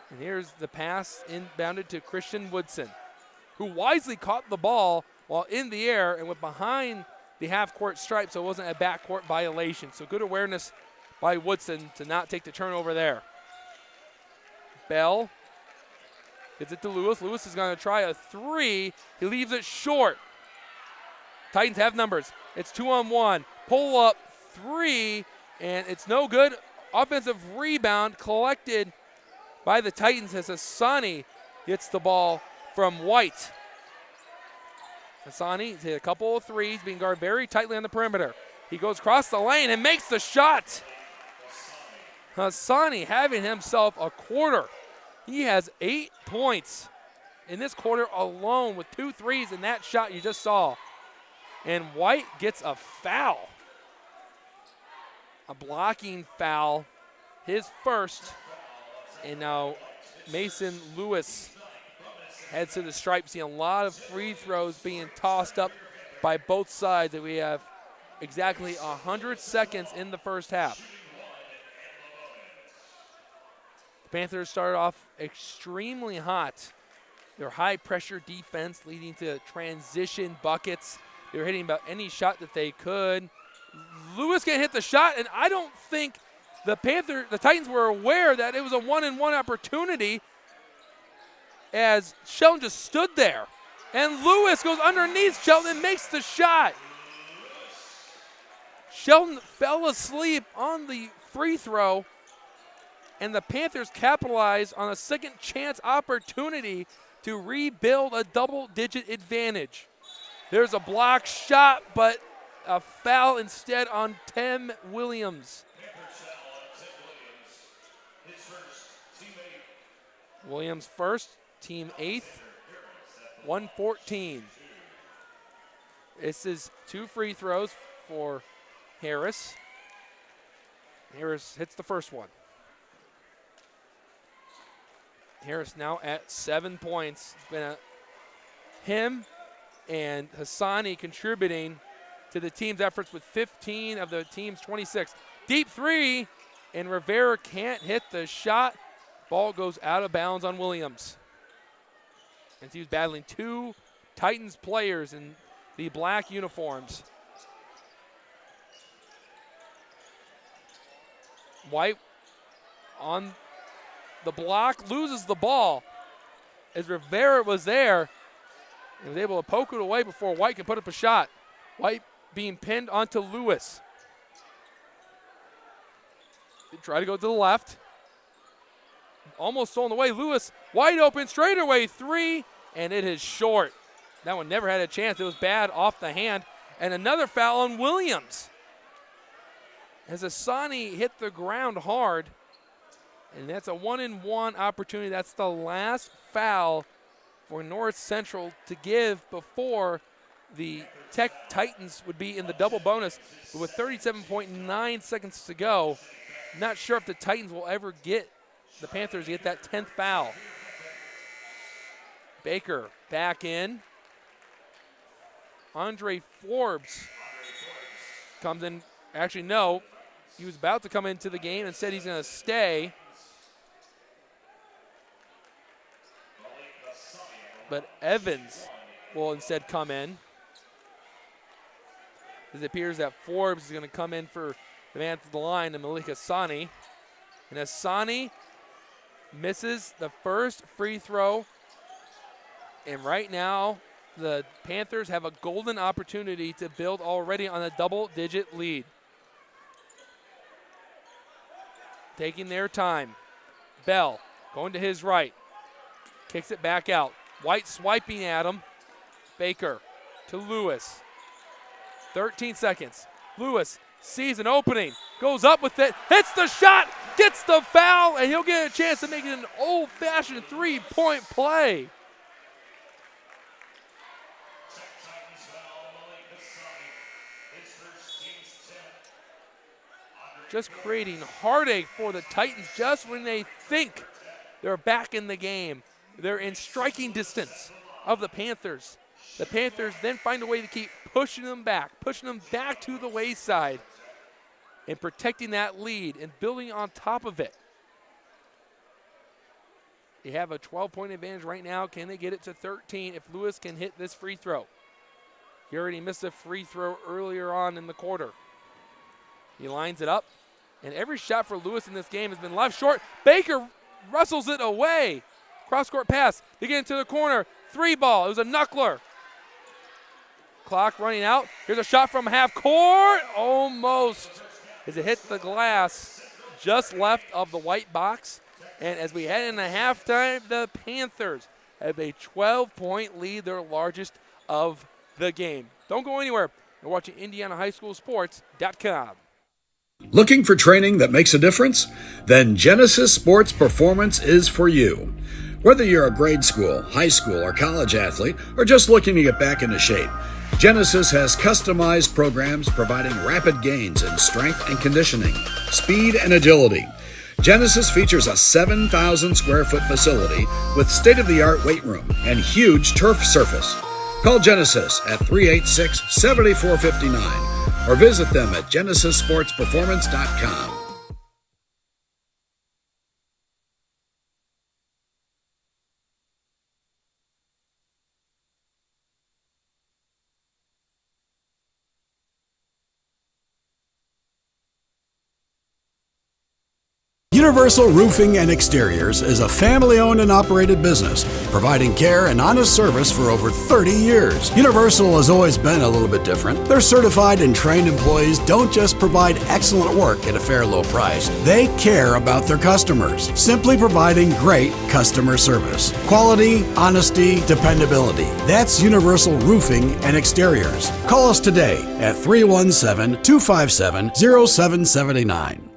And here's the pass inbounded to Christian Woodson, who wisely caught the ball while in the air and went behind the half-court stripe, so it wasn't a backcourt violation. So good awareness by Woodson to not take the turnover there. Bell gets it to Lewis. Lewis is going to try a three. He leaves it short. Titans have numbers. It's 2-on-1. Pull up three, and it's no good. Offensive rebound collected by the Titans as Hassani gets the ball from White. Hassani hit a couple of threes, being guarded very tightly on the perimeter. He goes across the lane and makes the shot. Hassani having himself a quarter. He has 8 points in this quarter alone with 2 threes in that shot you just saw. And White gets a foul. A blocking foul, his first. And now Mason Lewis heads to the stripe, seeing a lot of free throws being tossed up by both sides. And we have exactly 100 seconds in the first half. The Panthers started off extremely hot. Their high-pressure defense leading to transition buckets. They were hitting about any shot that they could. Lewis can't hit the shot, and I don't think the Titans were aware that it was a one-and-one opportunity as Shelton just stood there. And Lewis goes underneath Shelton and makes the shot. Shelton fell asleep on the free throw, and the Panthers capitalized on a second chance opportunity to rebuild a double-digit advantage. There's a block shot, but a foul instead on Tim Williams. Williams first, team 8th, 114. This is 2 free throws for Harris. Harris hits the first one. Harris now at 7 points. It's been him and Hassani contributing to the team's efforts with 15 of the team's 26. Deep three, and Rivera can't hit the shot. Ball goes out of bounds on Williams. And he was battling 2 Titans players in the black uniforms. White on the block, loses the ball as Rivera was there and was able to poke it away before White could put up a shot. White being pinned onto Lewis. They try to go to the left. Almost stolen away. Lewis wide open, straightaway three, and it is short. That one never had a chance. It was bad off the hand. And another foul on Williams. As Hassani hit the ground hard. And that's a 1-and-1 opportunity. That's the last foul for North Central to give before the Tech Titans would be in the double bonus. But with 37.9 seconds to go, not sure if the Titans will ever get the Panthers get that 10th foul. Baker back in. Andre Forbes comes in. Actually, no. He was about to come into the game and said he's going to stay. But Evans will instead come in. It appears that Forbes is going to come in for The man to the line to Malika Sani. And as Sani misses the first free throw, and right now the Panthers have a golden opportunity to build already on a double-digit lead. Taking their time. Bell going to his right. Kicks it back out. White swiping at him. Baker to Lewis. 13 seconds. Lewis sees an opening. Goes up with it. Hits the shot. Gets the foul. And he'll get a chance to make it an old-fashioned three-point play. Just creating heartache for the Titans just when they think they're back in the game. They're in striking distance of the Panthers. The Panthers then find a way to keep pushing them back to the wayside and protecting that lead and building on top of it. They have a 12-point advantage right now. Can they get it to 13 if Lewis can hit this free throw? He already missed a free throw earlier on in the quarter. He lines it up. And every shot for Lewis in this game has been left short. Baker wrestles it away. Cross-court pass. They get into the corner. Three ball. It was a knuckler. Clock running out. Here's a shot from half court. Almost. As it hit the glass just left of the white box. And as we head into halftime, the Panthers have a 12-point lead, their largest of the game. Don't go anywhere. You're watching IndianaHighSchoolSports.com. Looking for training that makes a difference? Then Genesis Sports Performance is for you. Whether you're a grade school, high school, or college athlete, or just looking to get back into shape, Genesis has customized programs providing rapid gains in strength and conditioning, speed and agility. Genesis features a 7,000 square foot facility with state-of-the-art weight room and huge turf surface. Call Genesis at 386-7459 or visit them at genesissportsperformance.com. Universal Roofing and Exteriors is a family-owned and operated business, providing care and honest service for over 30 years. Universal has always been a little bit different. Their certified and trained employees don't just provide excellent work at a fair low price. They care about their customers, simply providing great customer service. Quality, honesty, dependability. That's Universal Roofing and Exteriors. Call us today at 317-257-0779.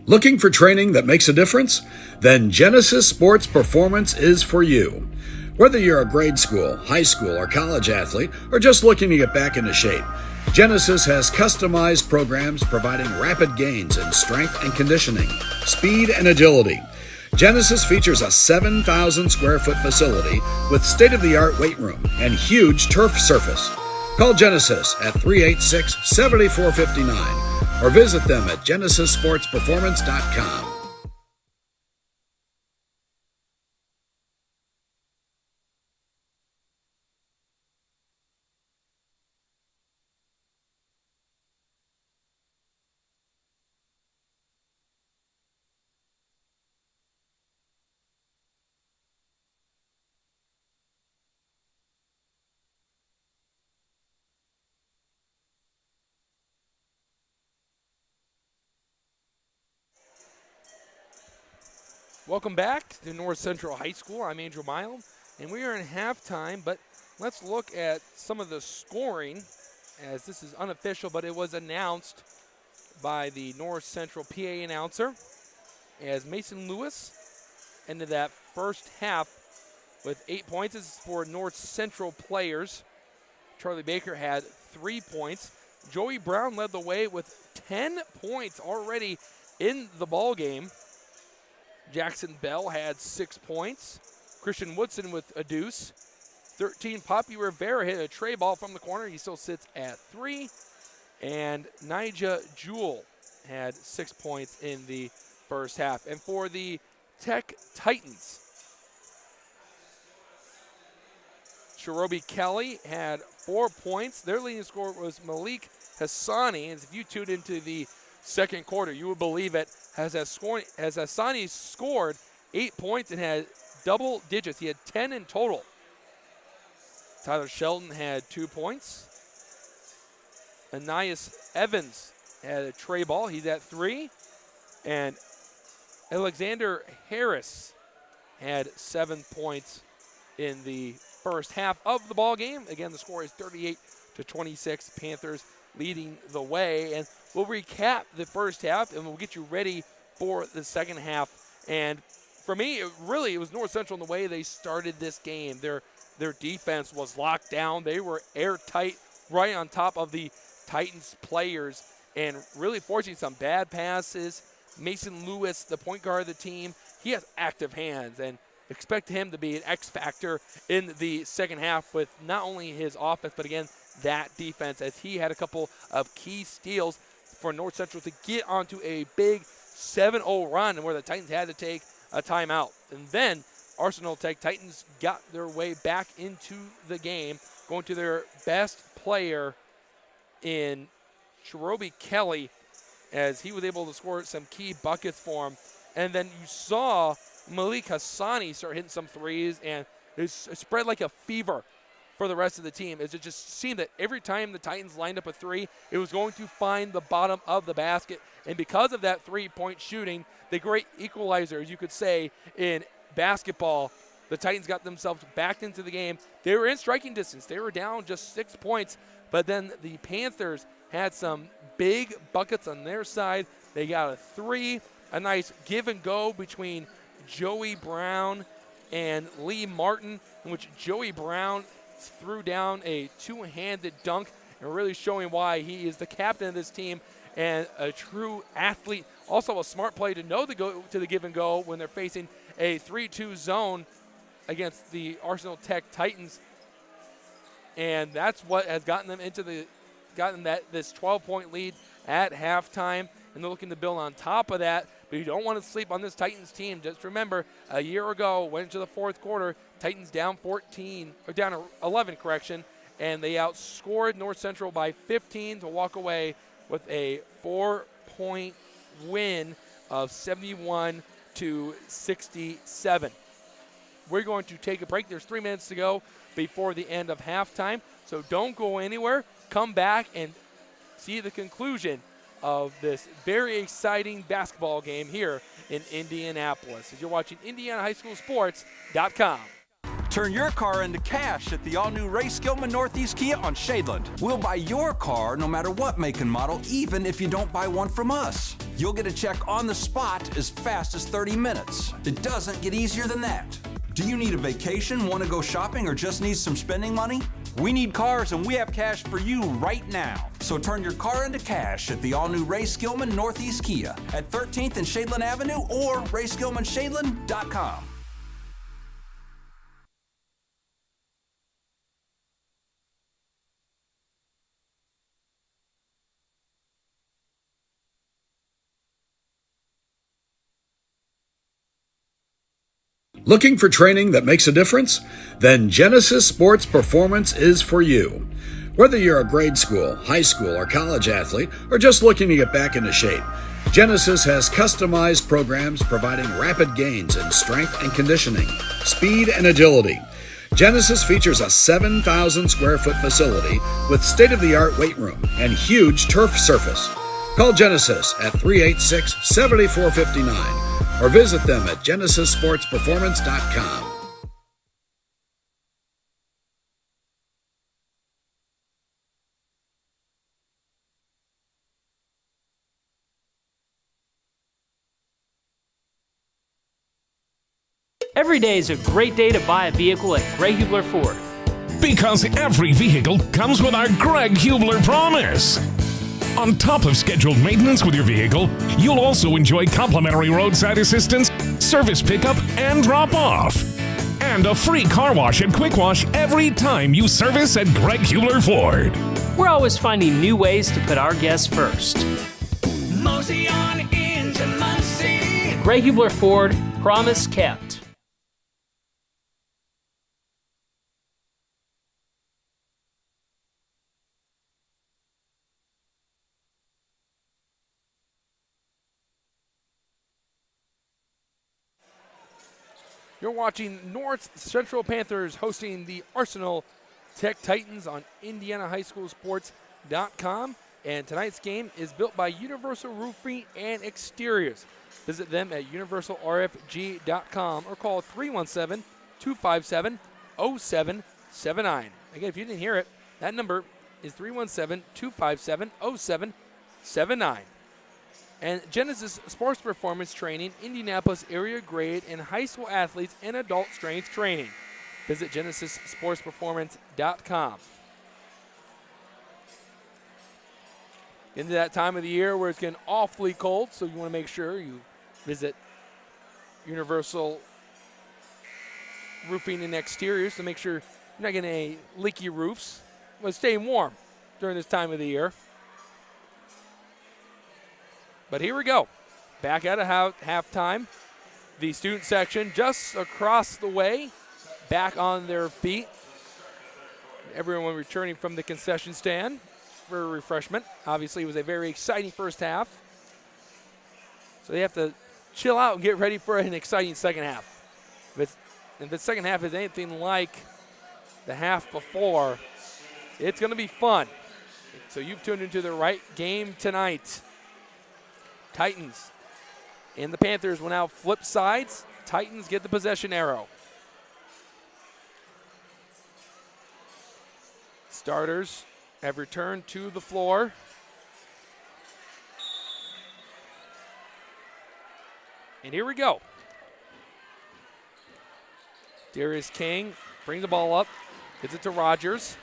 Looking for training that makes a difference? Then Genesis Sports Performance is for you. Whether you're a grade school, high school, or college athlete, or just looking to get back into shape, Genesis has customized programs providing rapid gains in strength and conditioning, speed and agility. Genesis features a 7,000 square foot facility with state-of-the-art weight room and huge turf surface. Call Genesis at 386-7459 or visit them at genesissportsperformance.com. Welcome back to North Central High School. I'm Andrew Mild, and we are in halftime, but let's look at some of the scoring, as this is unofficial, but it was announced by the North Central PA announcer. as Mason Lewis ended that first half with 8 points. This is for North Central players. Charlie Baker had 3 points. Joey Brown led the way with 10 points already in the ball game. Jackson Bell had 6 points. Christian Woodson with a deuce. 13, Poppy Rivera hit a tray ball from the corner. He still sits at 3. And Nija Jewell had 6 points in the first half. And for the Tech Titans, Cherobi Kelly had 4 points. Their leading scorer was Malik Hassani. And if you tuned into the second quarter, you would believe it, as Hassani scored 8 points and had double digits. He had 10 in total. Tyler Shelton had 2 points. Ananias Evans had a tray ball. He's at 3. And Alexander Harris had 7 points in the first half of the ball game. Again, the score is 38-26. Panthers leading the way. And we'll recap the first half, and we'll get you ready for the second half. And for me, it was North Central in the way they started this game. Their defense was locked down. They were airtight, right on top of the Titans players, and really forcing some bad passes. Mason Lewis, the point guard of the team, he has active hands, and expect him to be an X factor in the second half with not only his offense, but again, that defense, as he had a couple of key steals for North Central to get onto a big 7-0 run where the Titans had to take a timeout. And then Arsenal Tech Titans got their way back into the game, going to their best player in Cherobi Kelly, as he was able to score some key buckets for him. And then you saw Malik Hassani start hitting some threes, and it spread like a fever for the rest of the team, as it just seemed that every time the Titans lined up a three, it was going to find the bottom of the basket. And because of that three-point shooting, the great equalizer, as you could say, in basketball, the Titans got themselves back into the game. They were in striking distance. They were down just 6 points, but then the Panthers had some big buckets on their side. They got a three, a nice give and go between Joey Brown and Lee Martin, in which Joey Brown threw down a two-handed dunk and really showing why he is the captain of this team and a true athlete. Also a smart play to know to go to the give and go when they're facing a 3-2 zone against the Arsenal Tech Titans. And that's what has gotten them this 12-point lead at halftime, and they're looking to build on top of that. But you don't want to sleep on this Titans team. Just remember, a year ago, went into the fourth quarter, Titans down 11, and they outscored North Central by 15 to walk away with a 4-point win of 71-67. We're going to take a break. There's 3 minutes to go before the end of halftime, so don't go anywhere. Come back and see the conclusion of this very exciting basketball game here in Indianapolis, as you're watching IndianaHighSchoolSports.com. Turn your car into cash at the all-new Ray Skillman Northeast Kia on Shadeland. We'll buy your car no matter what make and model, even if you don't buy one from us. You'll get a check on the spot as fast as 30 minutes. It doesn't get easier than that. Do you need a vacation, want to go shopping, or just need some spending money? We need cars, and we have cash for you right now. So turn your car into cash at the all-new Ray Skillman Northeast Kia at 13th and Shadeland Avenue or RaySkillmanShadeland.com. Looking for training that makes a difference? Then Genesis Sports Performance is for you. Whether you're a grade school, high school, or college athlete, or just looking to get back into shape, Genesis has customized programs providing rapid gains in strength and conditioning, speed and agility. Genesis features a 7,000 square foot facility with state-of-the-art weight room and huge turf surface. Call Genesis at 386-7459 or visit them at GenesisSportsPerformance.com. Every day is a great day to buy a vehicle at Greg Hubler Ford. Because every vehicle comes with our Greg Hubler promise. On top of scheduled maintenance with your vehicle, you'll also enjoy complimentary roadside assistance, service pickup, and drop-off. And a free car wash and quick wash every time you service at Greg Hubler Ford. We're always finding new ways to put our guests first. Mosey on into Muncie. Greg Hubler Ford, promise kept. You're watching North Central Panthers hosting the Arsenal Tech Titans on IndianaHighSchoolSports.com. And tonight's game is built by Universal Roofing and Exteriors. Visit them at universalrfg.com or call 317-257-0779. Again, if you didn't hear it, that number is 317-257-0779. And Genesis Sports Performance Training, Indianapolis area grade and high school athletes and adult strength training. Visit GenesisSportsPerformance.com. Into that time of the year where it's getting awfully cold, so you want to make sure you visit Universal Roofing and Exteriors to make sure you're not getting any leaky roofs, but staying warm during this time of the year. But here we go. Back at halftime. The student section just across the way, back on their feet. Everyone returning from the concession stand for refreshment. Obviously, it was a very exciting first half. So they have to chill out and get ready for an exciting second half. If the second half is anything like the half before, it's going to be fun. So you've tuned into the right game tonight. Titans and the Panthers will now flip sides. Titans get the possession arrow. Starters have returned to the floor. And here we go. Darius King brings the ball up, gets it to Rogers.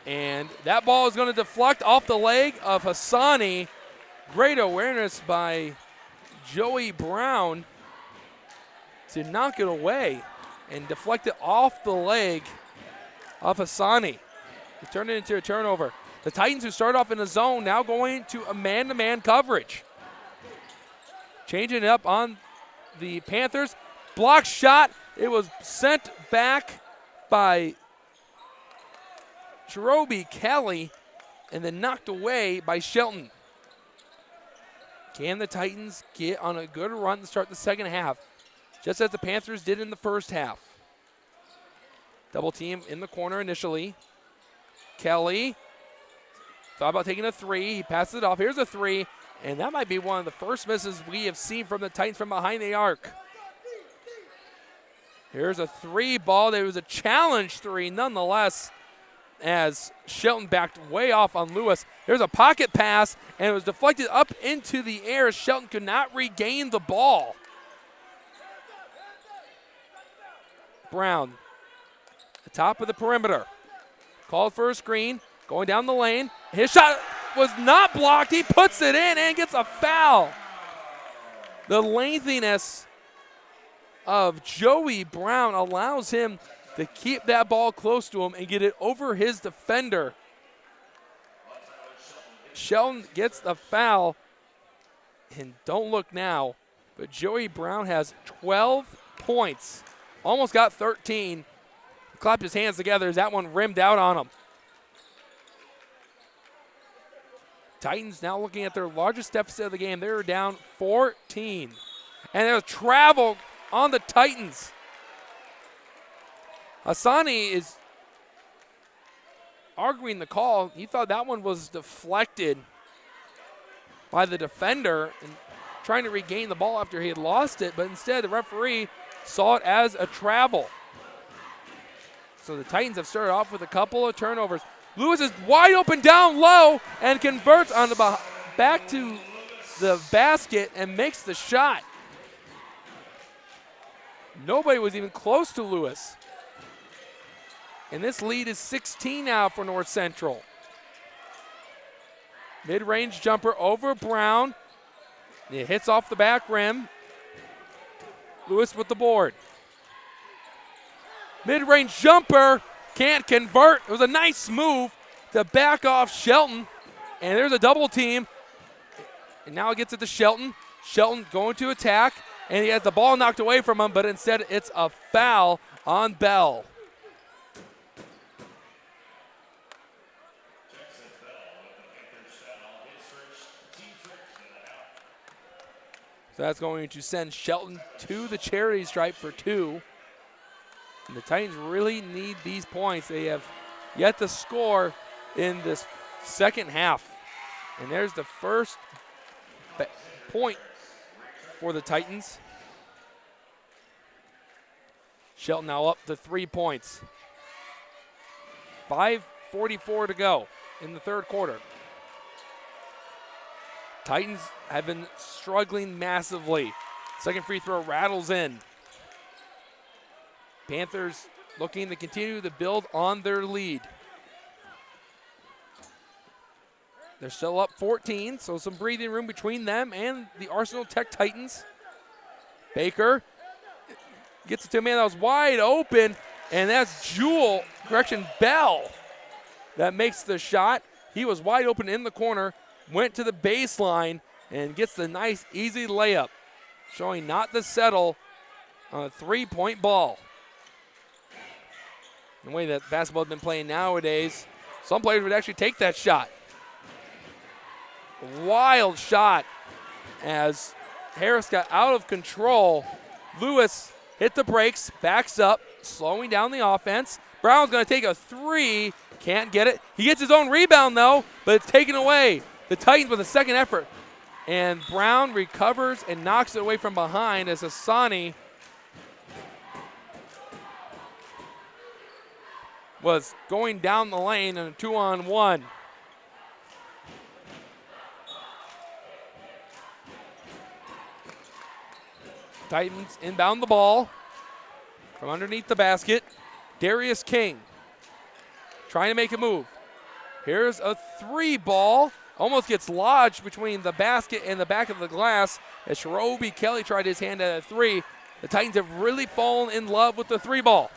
And that ball is going to deflect off the leg of Hassani. Great awareness by Joey Brown to knock it away and deflect it off the leg of Hassani. He turned it into a turnover. The Titans, who started off in a zone, now going to a man-to-man coverage. Changing it up on the Panthers. Block shot. It was sent back by Jerobe Kelly and then knocked away by Shelton. Can the Titans get on a good run to start the second half, just as the Panthers did in the first half? Double team in the corner initially. Kelly thought about taking a three. He passes it off. Here's a three, and that might be one of the first misses we have seen from the Titans from behind the arc. Here's a three ball. There was a challenge three nonetheless, as Shelton backed way off on Lewis. There's a pocket pass, and it was deflected up into the air. Shelton could not regain the ball. Brown, the top of the perimeter. Called for a screen, going down the lane. His shot was not blocked. He puts it in and gets a foul. The lengthiness of Joey Brown allows him to keep that ball close to him and get it over his defender. Shelton gets the foul, and don't look now, but Joey Brown has 12 points. Almost got 13. Clapped his hands together as that one rimmed out on him. Titans now looking at their largest deficit of the game. They're down 14. And there's travel on the Titans. Hassani is arguing the call. He thought that one was deflected by the defender and trying to regain the ball after he had lost it, but instead the referee saw it as a travel. So the Titans have started off with a couple of turnovers. Lewis is wide open down low and converts on the back to the basket and makes the shot. Nobody was even close to Lewis. And this lead is 16 now for North Central. Mid-range jumper over Brown. It hits off the back rim. Lewis with the board. Mid-range jumper, can't convert. It was a nice move to back off Shelton. And there's a double team. And now it gets it to Shelton. Shelton going to attack. And he has the ball knocked away from him, but instead it's a foul on Bell. So that's going to send Shelton to the charity stripe for 2. And the Titans really need these points. They have yet to score in this second half. And there's the first point for the Titans. Shelton now up to 3 points. 5:44 to go in the third quarter. Titans have been struggling massively. Second free throw rattles in. Panthers looking to continue to build on their lead. They're still up 14, so some breathing room between them and the Arsenal Tech Titans. Baker gets it to a man that was wide open, and that's Bell that makes the shot. He was wide open in the corner, went to the baseline, and gets the nice, easy layup, showing not to settle on a three-point ball. The way that basketball has been playing nowadays, some players would actually take that shot. Wild shot as Harris got out of control. Lewis hit the brakes, backs up, slowing down the offense. Brown's going to take a three, can't get it. He gets his own rebound though, but it's taken away. The Titans with a second effort. And Brown recovers and knocks it away from behind as Hassani was going down the lane in a 2-on-1. Titans inbound the ball from underneath the basket. Darius King trying to make a move. Here's a three ball. Almost gets lodged between the basket and the back of the glass as Sharobi Kelly tried his hand at a three. The Titans have really fallen in love with the three ball.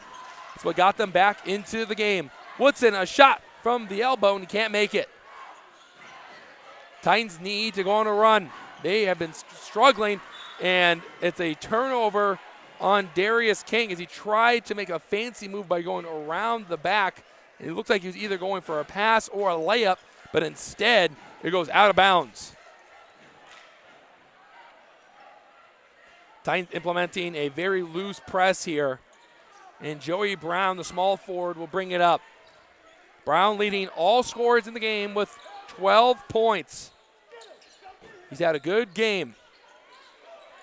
That's what got them back into the game. Woodson, a shot from the elbow, and he can't make it. Titans need to go on a run. They have been struggling, and it's a turnover on Darius King as he tried to make a fancy move by going around the back. And it looked like he was either going for a pass or a layup, but instead it goes out of bounds. Titans implementing a very loose press here. And Joey Brown, the small forward, will bring it up. Brown leading all scorers in the game with 12 points. He's had a good game.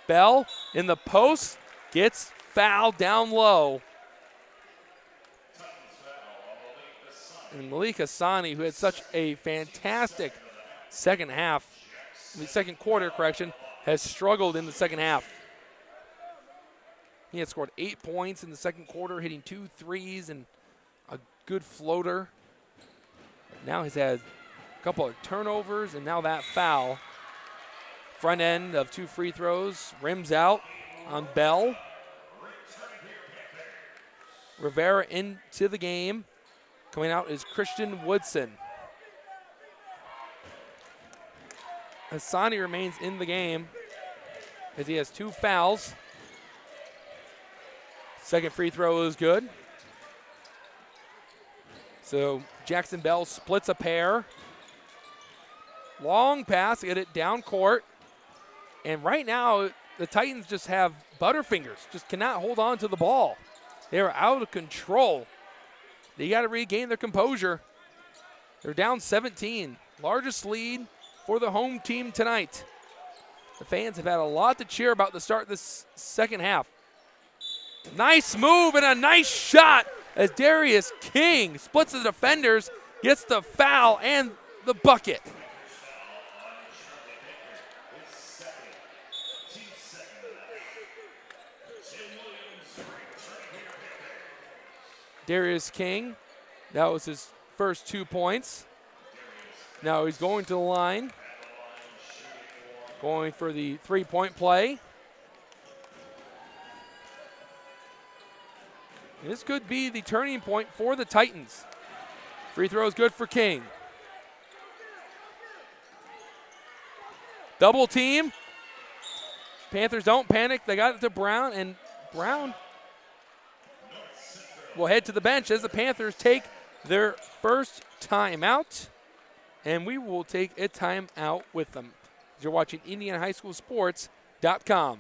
Bell in the post, gets fouled down low. And Malik Hassani, who had such a fantastic second quarter, has struggled in the second half. He had scored 8 points in the second quarter, hitting 2 threes and a good floater. Now he's had a couple of turnovers and now that foul. Front end of 2 free throws, rims out on Bell. Rivera into the game. Coming out is Christian Woodson. Hassani remains in the game as he has 2 fouls. Second free throw is good. So Jackson Bell splits a pair. Long pass, get it down court. And right now, the Titans just have butterfingers, just cannot hold on to the ball. They are out of control. They got to regain their composure. They're down 17, largest lead for the home team tonight. The fans have had a lot to cheer about to start this second half. Nice move and a nice shot as Darius King splits the defenders, gets the foul and the bucket. Darius King, that was his first 2 points. Now he's going to the line, going for the three-point play. And this could be the turning point for the Titans. Free throw is good for King. Double team. Panthers don't panic. They got it to Brown, and Brown will head to the bench as the Panthers take their first timeout. And we will take a timeout with them. You're watching IndianaHighSchoolSports.com.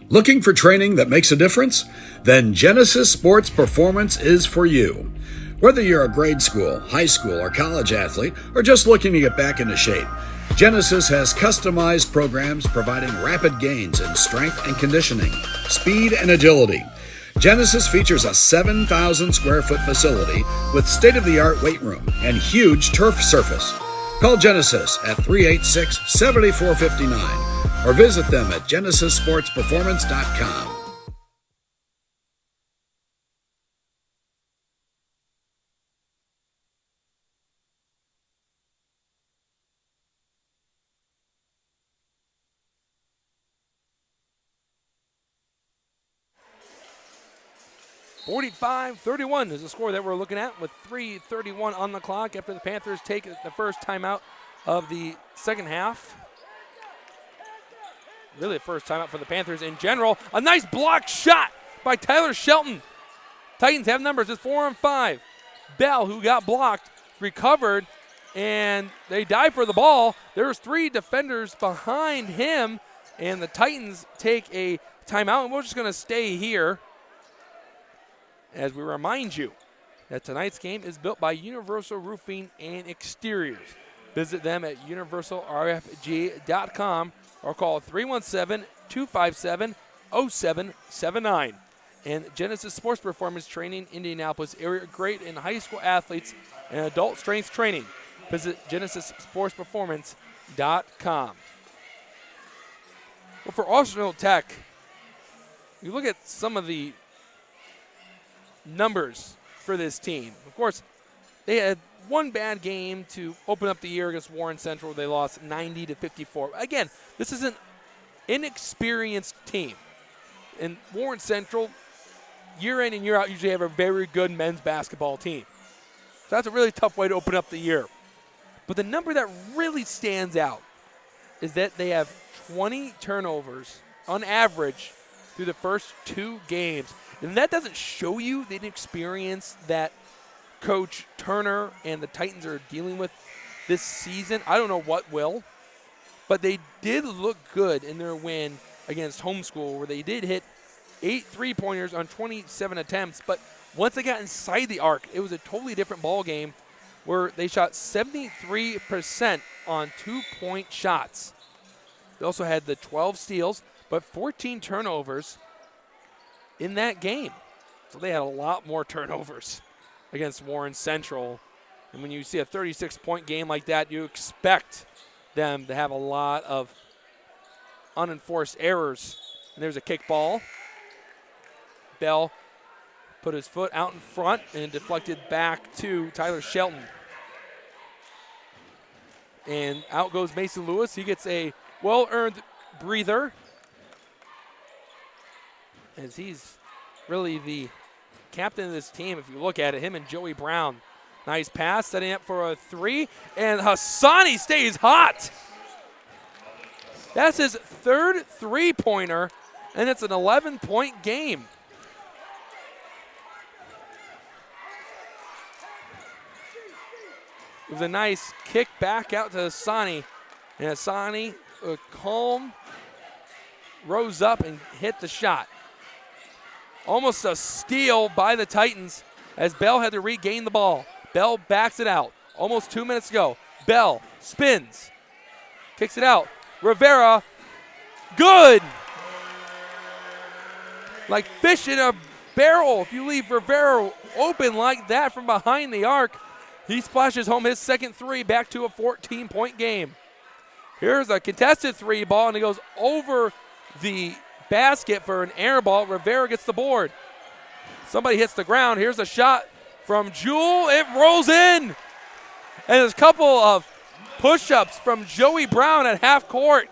Looking for training that makes a difference? Then Genesis Sports Performance is for you. Whether you're a grade school, high school, or college athlete, or just looking to get back into shape, Genesis has customized programs providing rapid gains in strength and conditioning, speed and agility. Genesis features a 7,000 square foot facility with state-of-the-art weight room and huge turf surface. Call Genesis at 386-7459 or visit them at genesissportsperformance.com. .45-31 is the score that we're looking at with 3:31 on the clock after the Panthers take the first timeout of the second half. Really the first timeout for the Panthers in general. A nice block shot by Tyler Shelton. Titans have numbers. It's 4-on-5. Bell, who got blocked, recovered, and they dive for the ball. There's 3 defenders behind him, and the Titans take a timeout, and we're just going to stay here as we remind you that tonight's game is built by Universal Roofing and Exteriors. Visit them at universalrfg.com or call 317-257-0779. And Genesis Sports Performance Training, Indianapolis area, great in high school athletes and adult strength training. Visit genesissportsperformance.com. Well, for Arsenal Tech, you look at some of the numbers for this team. Of course, they had one bad game to open up the year against Warren Central. They lost 90-54. Again, this is an inexperienced team. And Warren Central, year in and year out, usually have a very good men's basketball team. So that's a really tough way to open up the year. But the number that really stands out is that they have 20 turnovers on average through the first 2 games. And that doesn't show you the inexperience that Coach Turner and the Titans are dealing with this season. I don't know what will, but they did look good in their win against Homeschool, where they did hit 8 3-pointers on 27 attempts. But once they got inside the arc, it was a totally different ball game where they shot 73% on 2-point shots. They also had the 12 steals, but 14 turnovers in that game. So they had a lot more turnovers against Warren Central. And when you see a 36-point game like that, you expect them to have a lot of unenforced errors. And there's a kick ball. Bell put his foot out in front and deflected back to Tyler Shelton. And out goes Mason Lewis. He gets a well-earned breather, as he's really the captain of this team. If you look at it, him and Joey Brown. Nice pass, setting up for a 3, and Hassani stays hot. That's his 3rd 3-pointer, and it's an 11-point game. It was a nice kick back out to Hassani, and Hassani, calm, rose up and hit the shot. Almost a steal by the Titans as Bell had to regain the ball. Bell backs it out. Almost 2 minutes to go. Bell spins. Kicks it out. Rivera. Good. Like fish in a barrel. If you leave Rivera open like that from behind the arc, he splashes home his second 3, back to a 14-point game. Here's a contested 3 ball, and it goes over the basket for an air ball. Rivera gets the board. Somebody hits the ground. Here's a shot from Jewel. It rolls in. And there's a couple of push-ups from Joey Brown at half court.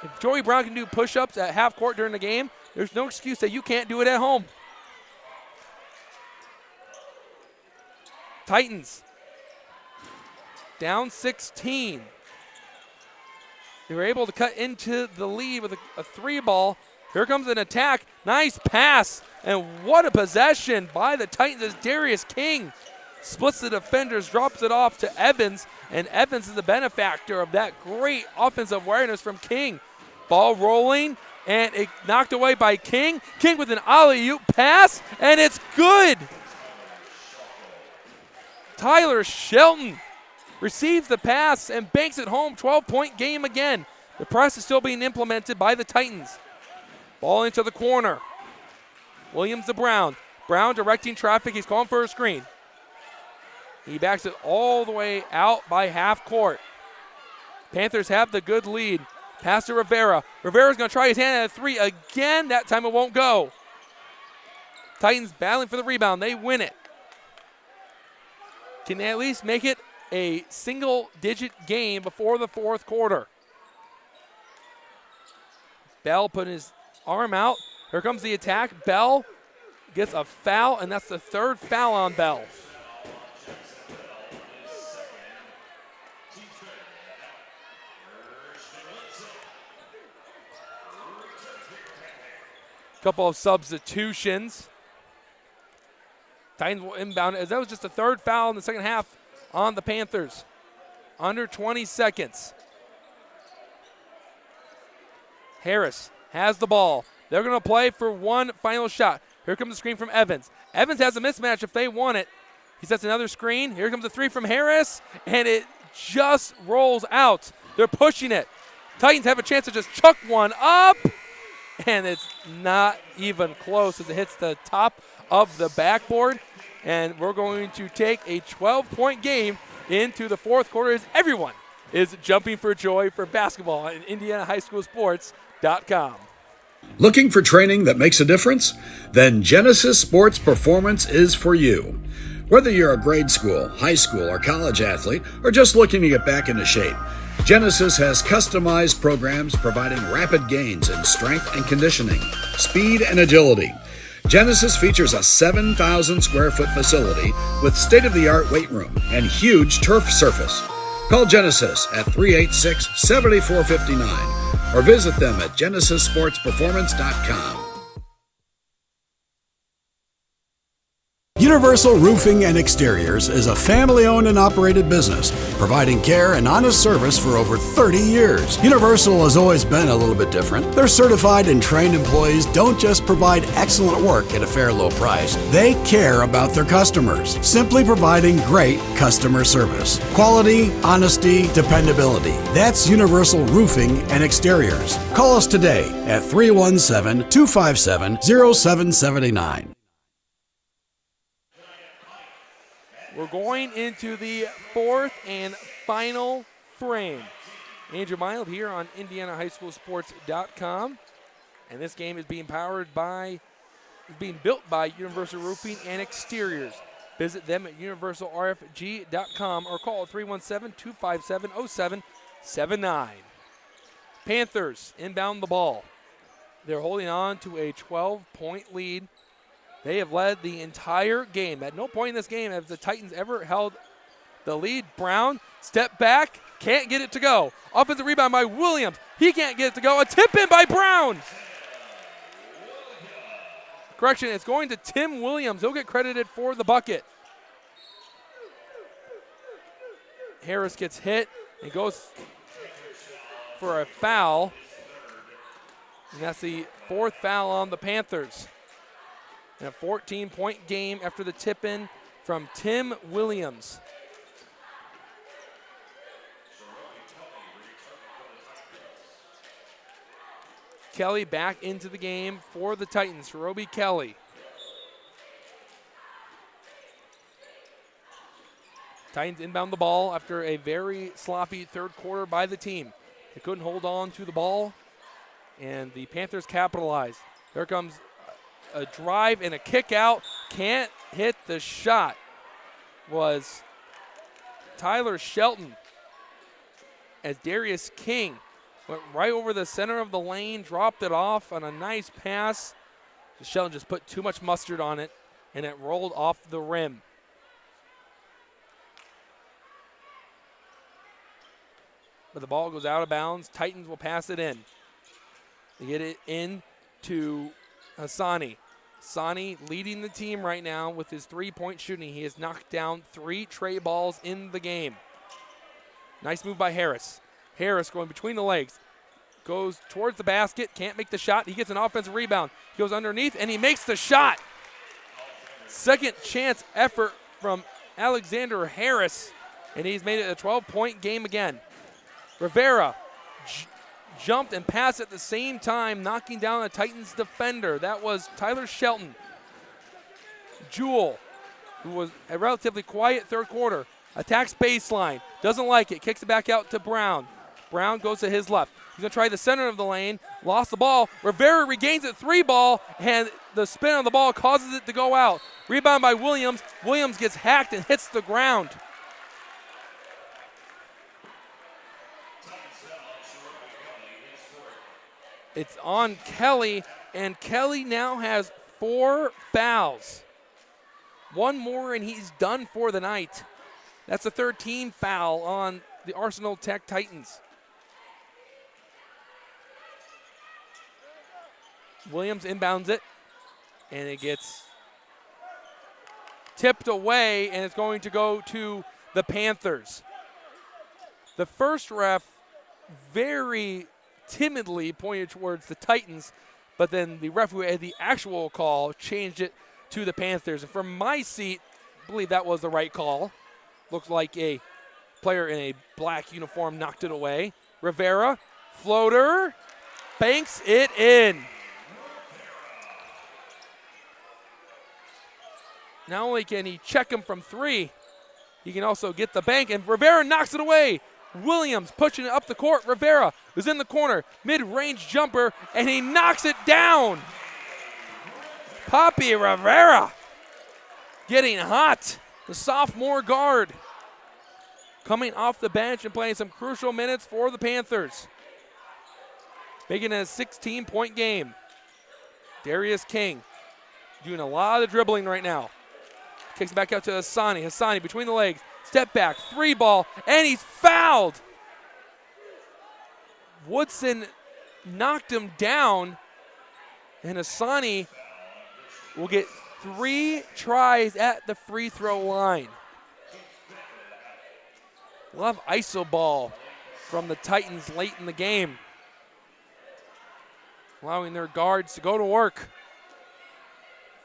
If Joey Brown can do push-ups at half court during the game, there's no excuse that you can't do it at home. Titans down 16. They were able to cut into the lead with a three ball. Here comes an attack. Nice pass. And what a possession by the Titans as Darius King splits the defenders, drops it off to Evans. And Evans is the benefactor of that great offensive awareness from King. Ball rolling, and it knocked away by King. King with an alley-oop pass, and it's good. Tyler Shelton receives the pass and banks it home. 12-point game again. The press is still being implemented by the Titans. Ball into the corner. Williams to Brown. Brown directing traffic. He's calling for a screen. He backs it all the way out by half court. Panthers have the good lead. Pass to Rivera. Rivera's going to try his hand at a three again. That time it won't go. Titans battling for the rebound. They win it. Can they at least make it a single-digit game before the fourth quarter? Bell put his arm out. Here comes the attack. Bell gets a foul, and that's the third foul on Bell. Couple of substitutions. Titans will inbound as that was just the third foul in the second half on the Panthers. Under 20 seconds. Harris has the ball. They're going to play for one final shot. Here comes the screen from Evans. Evans has a mismatch if they want it. He sets another screen. Here comes a three from Harris, and it just rolls out. They're pushing it. Titans have a chance to just chuck one up. And it's not even close as it hits the top of the backboard. And we're going to take a 12-point game into the fourth quarter as everyone is jumping for joy for basketball on IndianaHighSchoolSports.com. Looking for training that makes a difference? Then Genesis Sports Performance is for you. Whether you're a grade school, high school, or college athlete, or just looking to get back into shape, Genesis has customized programs providing rapid gains in strength and conditioning, speed and agility. Genesis features a 7,000 square foot facility with state-of-the-art weight room and huge turf surface. Call Genesis at 386-7459 or visit them at genesissportsperformance.com. Universal Roofing and Exteriors is a family-owned and operated business, providing care and honest service for over 30 years. Universal has always been a little bit different. Their certified and trained employees don't just provide excellent work at a fair low price. They care about their customers, simply providing great customer service. Quality, honesty, dependability. That's Universal Roofing and Exteriors. Call us today at 317-257-0779. We're going into the fourth and final frame. Andrew Mild here on IndianaHighSchoolSports.com. And this game is being built by Universal Roofing and Exteriors. Visit them at universalrfg.com or call 317-257-0779. Panthers inbound the ball. They're holding on to a 12-point lead. They have led the entire game. At no point in this game have the Titans ever held the lead. Brown, step back, can't get it to go. Offensive rebound by Williams. He can't get it to go. A tip in by Brown. Correction, it's going to Tim Williams. He'll get credited for the bucket. Harris gets hit and goes for a foul. And that's the fourth foul on the Panthers. And a 14-point game after the tip-in from Tim Williams. Kelly back into the game for the Titans. Roby Kelly. Titans inbound the ball after a very sloppy third quarter by the team. They couldn't hold on to the ball and the Panthers capitalize. There comes a drive and a kick out. Can't hit the shot. Was Tyler Shelton, as Darius King went right over the center of the lane, dropped it off on a nice pass. Shelton just put too much mustard on it, and it rolled off the rim. But the ball goes out of bounds. Titans will pass it in. They get it in to Hassani. Hassani leading the team right now with his three-point shooting. He has knocked down 3 tray balls in the game. Nice move by Harris. Harris going between the legs. Goes towards the basket. Can't make the shot. He gets an offensive rebound. He goes underneath, and he makes the shot. Second chance effort from Alexander Harris, and he's made it a 12-point game again. Rivera jumped and passed at the same time, knocking down a Titans defender. That was Tyler Shelton. Jewell, who was a relatively quiet third quarter, attacks baseline, doesn't like it, kicks it back out to Brown. Brown goes to his left. He's going to try the center of the lane, lost the ball. Rivera regains it, 3 ball, and the spin on the ball causes it to go out. Rebound by Williams. Williams gets hacked and hits the ground. It's on Kelly, and Kelly now has 4 fouls. 1 more, and he's done for the night. That's a 13 foul on the Arsenal Tech Titans. Williams inbounds it, and it gets tipped away, and it's going to go to the Panthers. The first ref very timidly pointed towards the Titans, but then the ref who had the actual call changed it to the Panthers. And from my seat, I believe that was the right call. Looked like a player in a black uniform knocked it away. Rivera, floater, banks it in. Not only can he check him from 3, he can also get the bank, and Rivera knocks it away. Williams pushing it up the court. Rivera is in the corner, mid-range jumper, and he knocks it down. Papi Rivera getting hot. The sophomore guard coming off the bench and playing some crucial minutes for the Panthers. Making it a 16-point game. Darius King doing a lot of dribbling right now. Kicks back out to Hassani. Hassani between the legs. Step back, 3 ball, and he's fouled. Woodson knocked him down, and Hassani will get 3 tries at the free throw line. Love iso ball from the Titans late in the game, allowing their guards to go to work.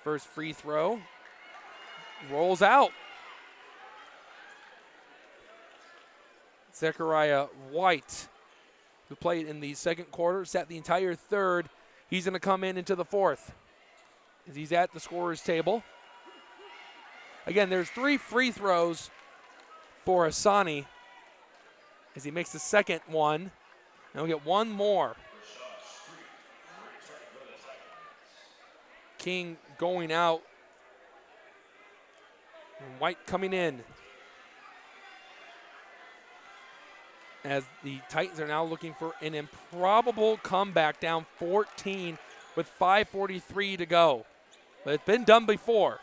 First free throw rolls out. Zechariah White, who played in the second quarter, sat the entire third. He's going to come into the fourth as he's at the scorer's table. Again, there's 3 free throws for Hassani as he makes the second one. And we'll get 1 more. King going out. And White coming in. As the Titans are now looking for an improbable comeback, down 14 with 5:43 to go. But it's been done before.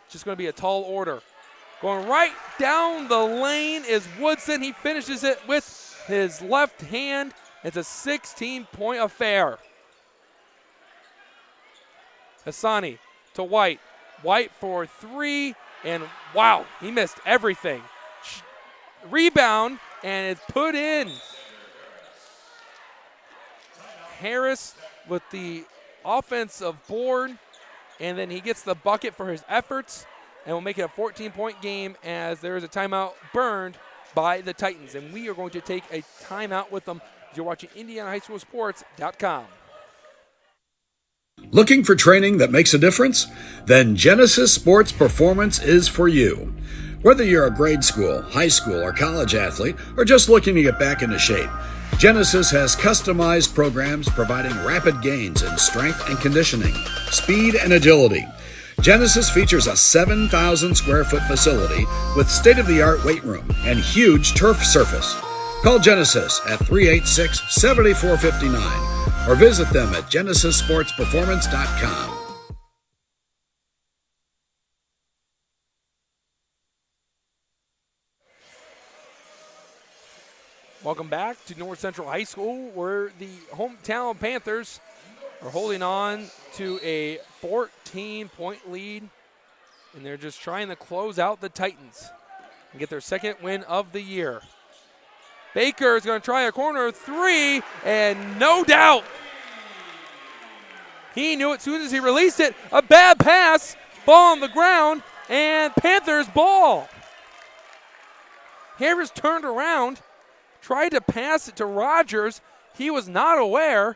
It's just going to be a tall order. Going right down the lane is Woodson. He finishes it with his left hand. It's a 16-point affair. Hassani to White. White for 3, and wow, he missed everything. Rebound, and it's put in. Harris with the offensive board, and then he gets the bucket for his efforts, and will make it a 14-point game as there is a timeout burned by the Titans. And we are going to take a timeout with them. You're watching IndianaHighSchoolSports.com. Looking for training that makes a difference? Then Genesis Sports Performance is for you. Whether you're a grade school, high school, or college athlete, or just looking to get back into shape, Genesis has customized programs providing rapid gains in strength and conditioning, speed and agility. Genesis features a 7,000 square foot facility with state-of-the-art weight room and huge turf surface. Call Genesis at 386-7459 or visit them at genesissportsperformance.com. Welcome back to North Central High School, where the hometown Panthers are holding on to a 14-point lead, and they're just trying to close out the Titans and get their second win of the year. Baker is going to try a corner three, and no doubt, he knew it as soon as he released it. A bad pass, ball on the ground, and Panthers ball. Harris turned around, tried to pass it to Rogers. He was not aware.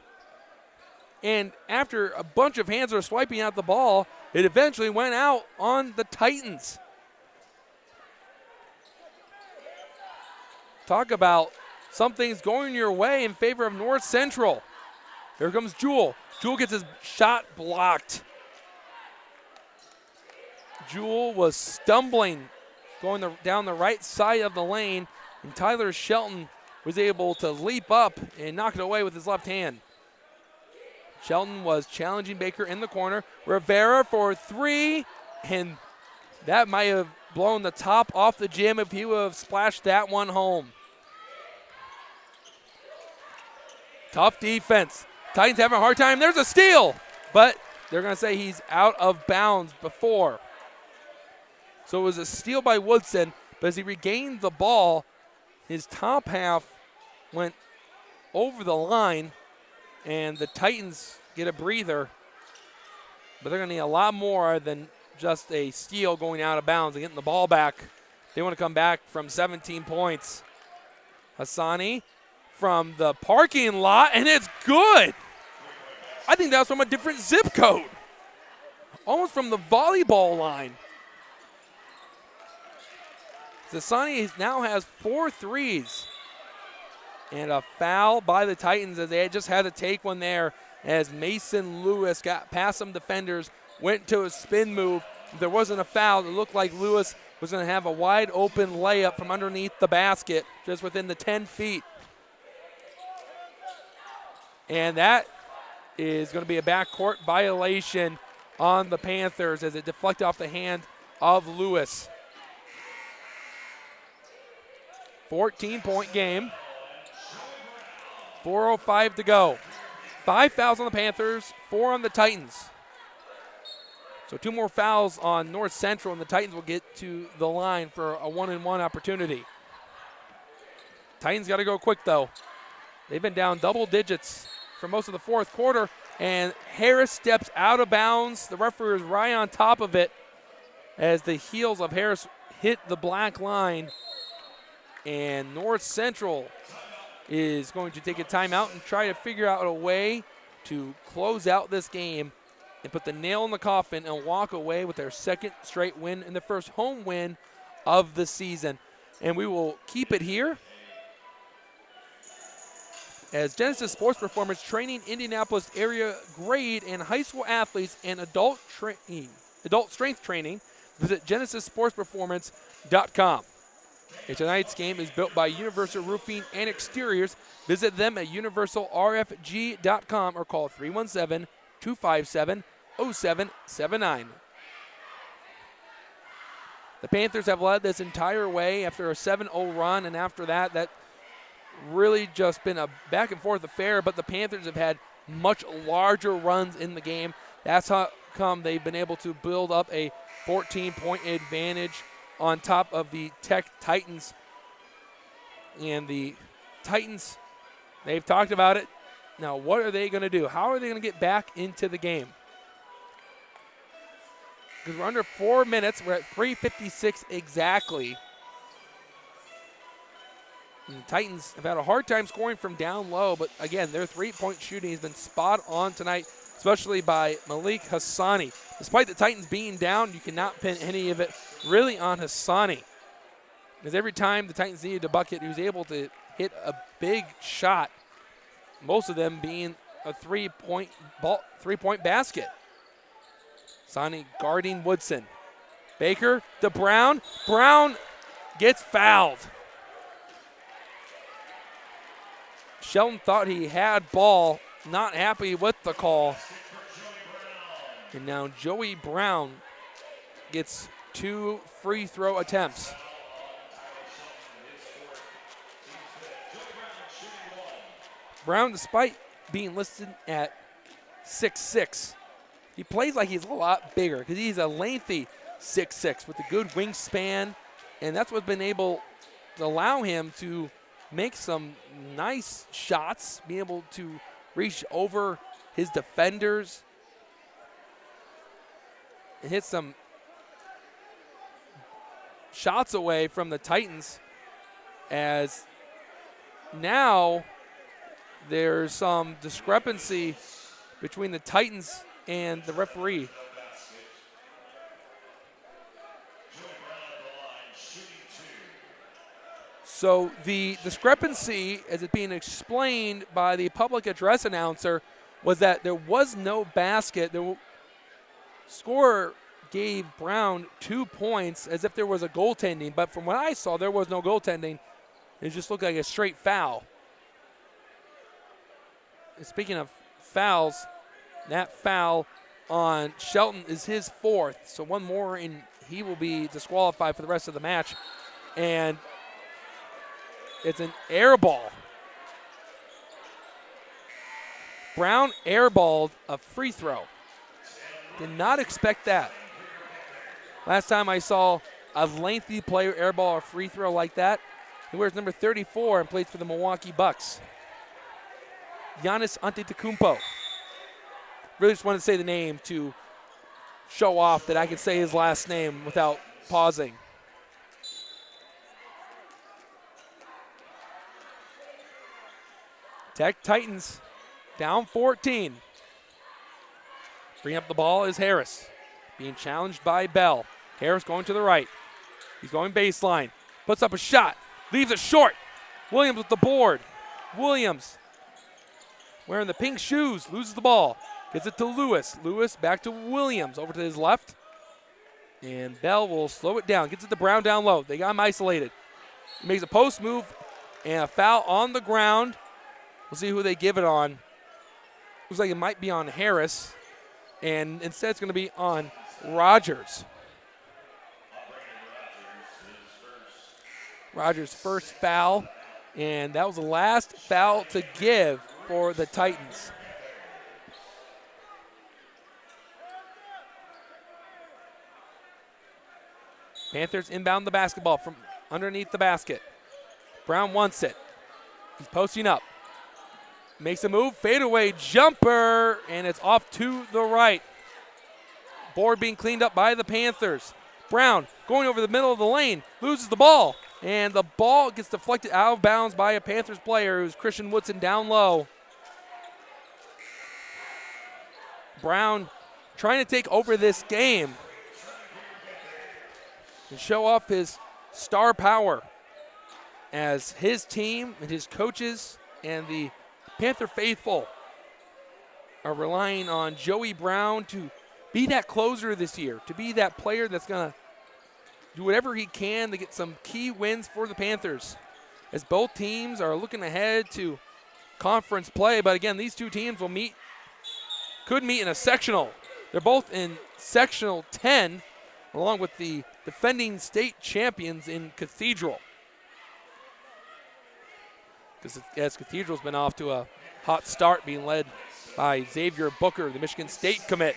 And after a bunch of hands are swiping out the ball, it eventually went out on the Titans. Talk about something's going your way in favor of North Central. Here comes Jewell. Jewell gets his shot blocked. Jewell was stumbling going down the right side of the lane, and Tyler Shelton was able to leap up and knock it away with his left hand. Shelton was challenging Baker in the corner. Rivera for three, and that might have blown the top off the gym if he would have splashed that one home. Tough defense. Titans having a hard time. There's a steal, but they're going to say he's out of bounds before. So it was a steal by Woodson, but as he regained the ball, his top half went over the line, and the Titans get a breather. But they're going to need a lot more than just a steal going out of bounds and getting the ball back. They want to come back from 17 points. Hassani from the parking lot, and it's good. I think that was from a different zip code. Almost from the volleyball line. Hassani now has 4 threes. And a foul by the Titans as they just had to take one there as Mason Lewis got past some defenders, went to a spin move. If there wasn't a foul, it looked like Lewis was going to have a wide open layup from underneath the basket, just within the 10 feet. And that is going to be a backcourt violation on the Panthers as it deflected off the hand of Lewis. 14-point game. 4:05 to go. 5 fouls on the Panthers, 4 on the Titans. So 2 more fouls on North Central, and the Titans will get to the line for a 1-and-1 opportunity. Titans got to go quick, though. They've been down double digits for most of the fourth quarter, and Harris steps out of bounds. The referee is right on top of it as the heels of Harris hit the black line, and North Central is going to take a timeout and try to figure out a way to close out this game and put the nail in the coffin and walk away with their second straight win and the first home win of the season. And we will keep it here as Genesis Sports Performance training Indianapolis area grade and high school athletes and adult strength training. Visit GenesisSportsPerformance.com. And tonight's game is built by Universal Roofing and Exteriors. Visit them at universalrfg.com or call 317-257-0779. The Panthers have led this entire way after a 7-0 run, and after that, that really just been a back-and-forth affair, but the Panthers have had much larger runs in the game. That's how come they've been able to build up a 14-point advantage on top of the Tech Titans. And the Titans, they've talked about it. Now, what are they going to do? How are they going to get back into the game? Because we're under 4 minutes. We're at 3:56 exactly. And the Titans have had a hard time scoring from down low, but again, their three-point shooting has been spot on tonight, especially by Malik Hassani. Despite the Titans being down, you cannot pin any of it really on Hassani. Because every time the Titans needed a bucket, he was able to hit a big shot, most of them being a three-point basket. Sonny guarding Woodson. Baker to Brown. Brown gets fouled. Shelton thought he had ball, not happy with the call. And now Joey Brown gets 2 free throw attempts. Brown, despite being listed at 6'6", he plays like he's a lot bigger because he's a lengthy 6'6" with a good wingspan, and that's what's been able to allow him to make some nice shots, be able to reach over his defenders and hit some shots away from the Titans, as now there's some discrepancy between the Titans and the referee. So the discrepancy, as it's being explained by the public address announcer, was that there was no basket. The scorer gave Brown 2 points as if there was a goaltending, but from what I saw, there was no goaltending. It just looked like a straight foul. And speaking of fouls, that foul on Shelton is his 4th, so one more and he will be disqualified for the rest of the match. And it's an air ball. Brown airballed a free throw. Did not expect that. Last time I saw a lengthy player airball a free throw like that, he wears number 34 and plays for the Milwaukee Bucks. Giannis Antetokounmpo. Really just wanted to say the name to show off that I can say his last name without pausing. Tech Titans down 14. Bringing up the ball is Harris. Being challenged by Bell. Harris going to the right. He's going baseline. Puts up a shot. Leaves it short. Williams with the board. Williams wearing the pink shoes. Loses the ball. Gets it to Lewis. Lewis back to Williams. Over to his left. And Bell will slow it down. Gets it to Brown down low. They got him isolated. He makes a post move and a foul on the ground. We'll see who they give it on. Looks like it might be on Harris. And instead it's going to be on Rogers. Rogers' first foul. And that was the last foul to give for the Titans. Panthers inbound the basketball from underneath the basket. Brown wants it. He's posting up. Makes a move, fadeaway jumper, and it's off to the right. Board being cleaned up by the Panthers. Brown going over the middle of the lane, loses the ball, and the ball gets deflected out of bounds by a Panthers player, who's Christian Woodson down low. Brown trying to take over this game and show off his star power as his team and his coaches and the Panther faithful are relying on Joey Brown to be that closer this year, to be that player that's going to do whatever he can to get some key wins for the Panthers, as both teams are looking ahead to conference play. But again, these two teams could meet in a sectional. They're both in sectional 10, along with the defending state champions in Cathedral. As Cathedral's been off to a hot start, being led by Xavier Booker, the Michigan State commit.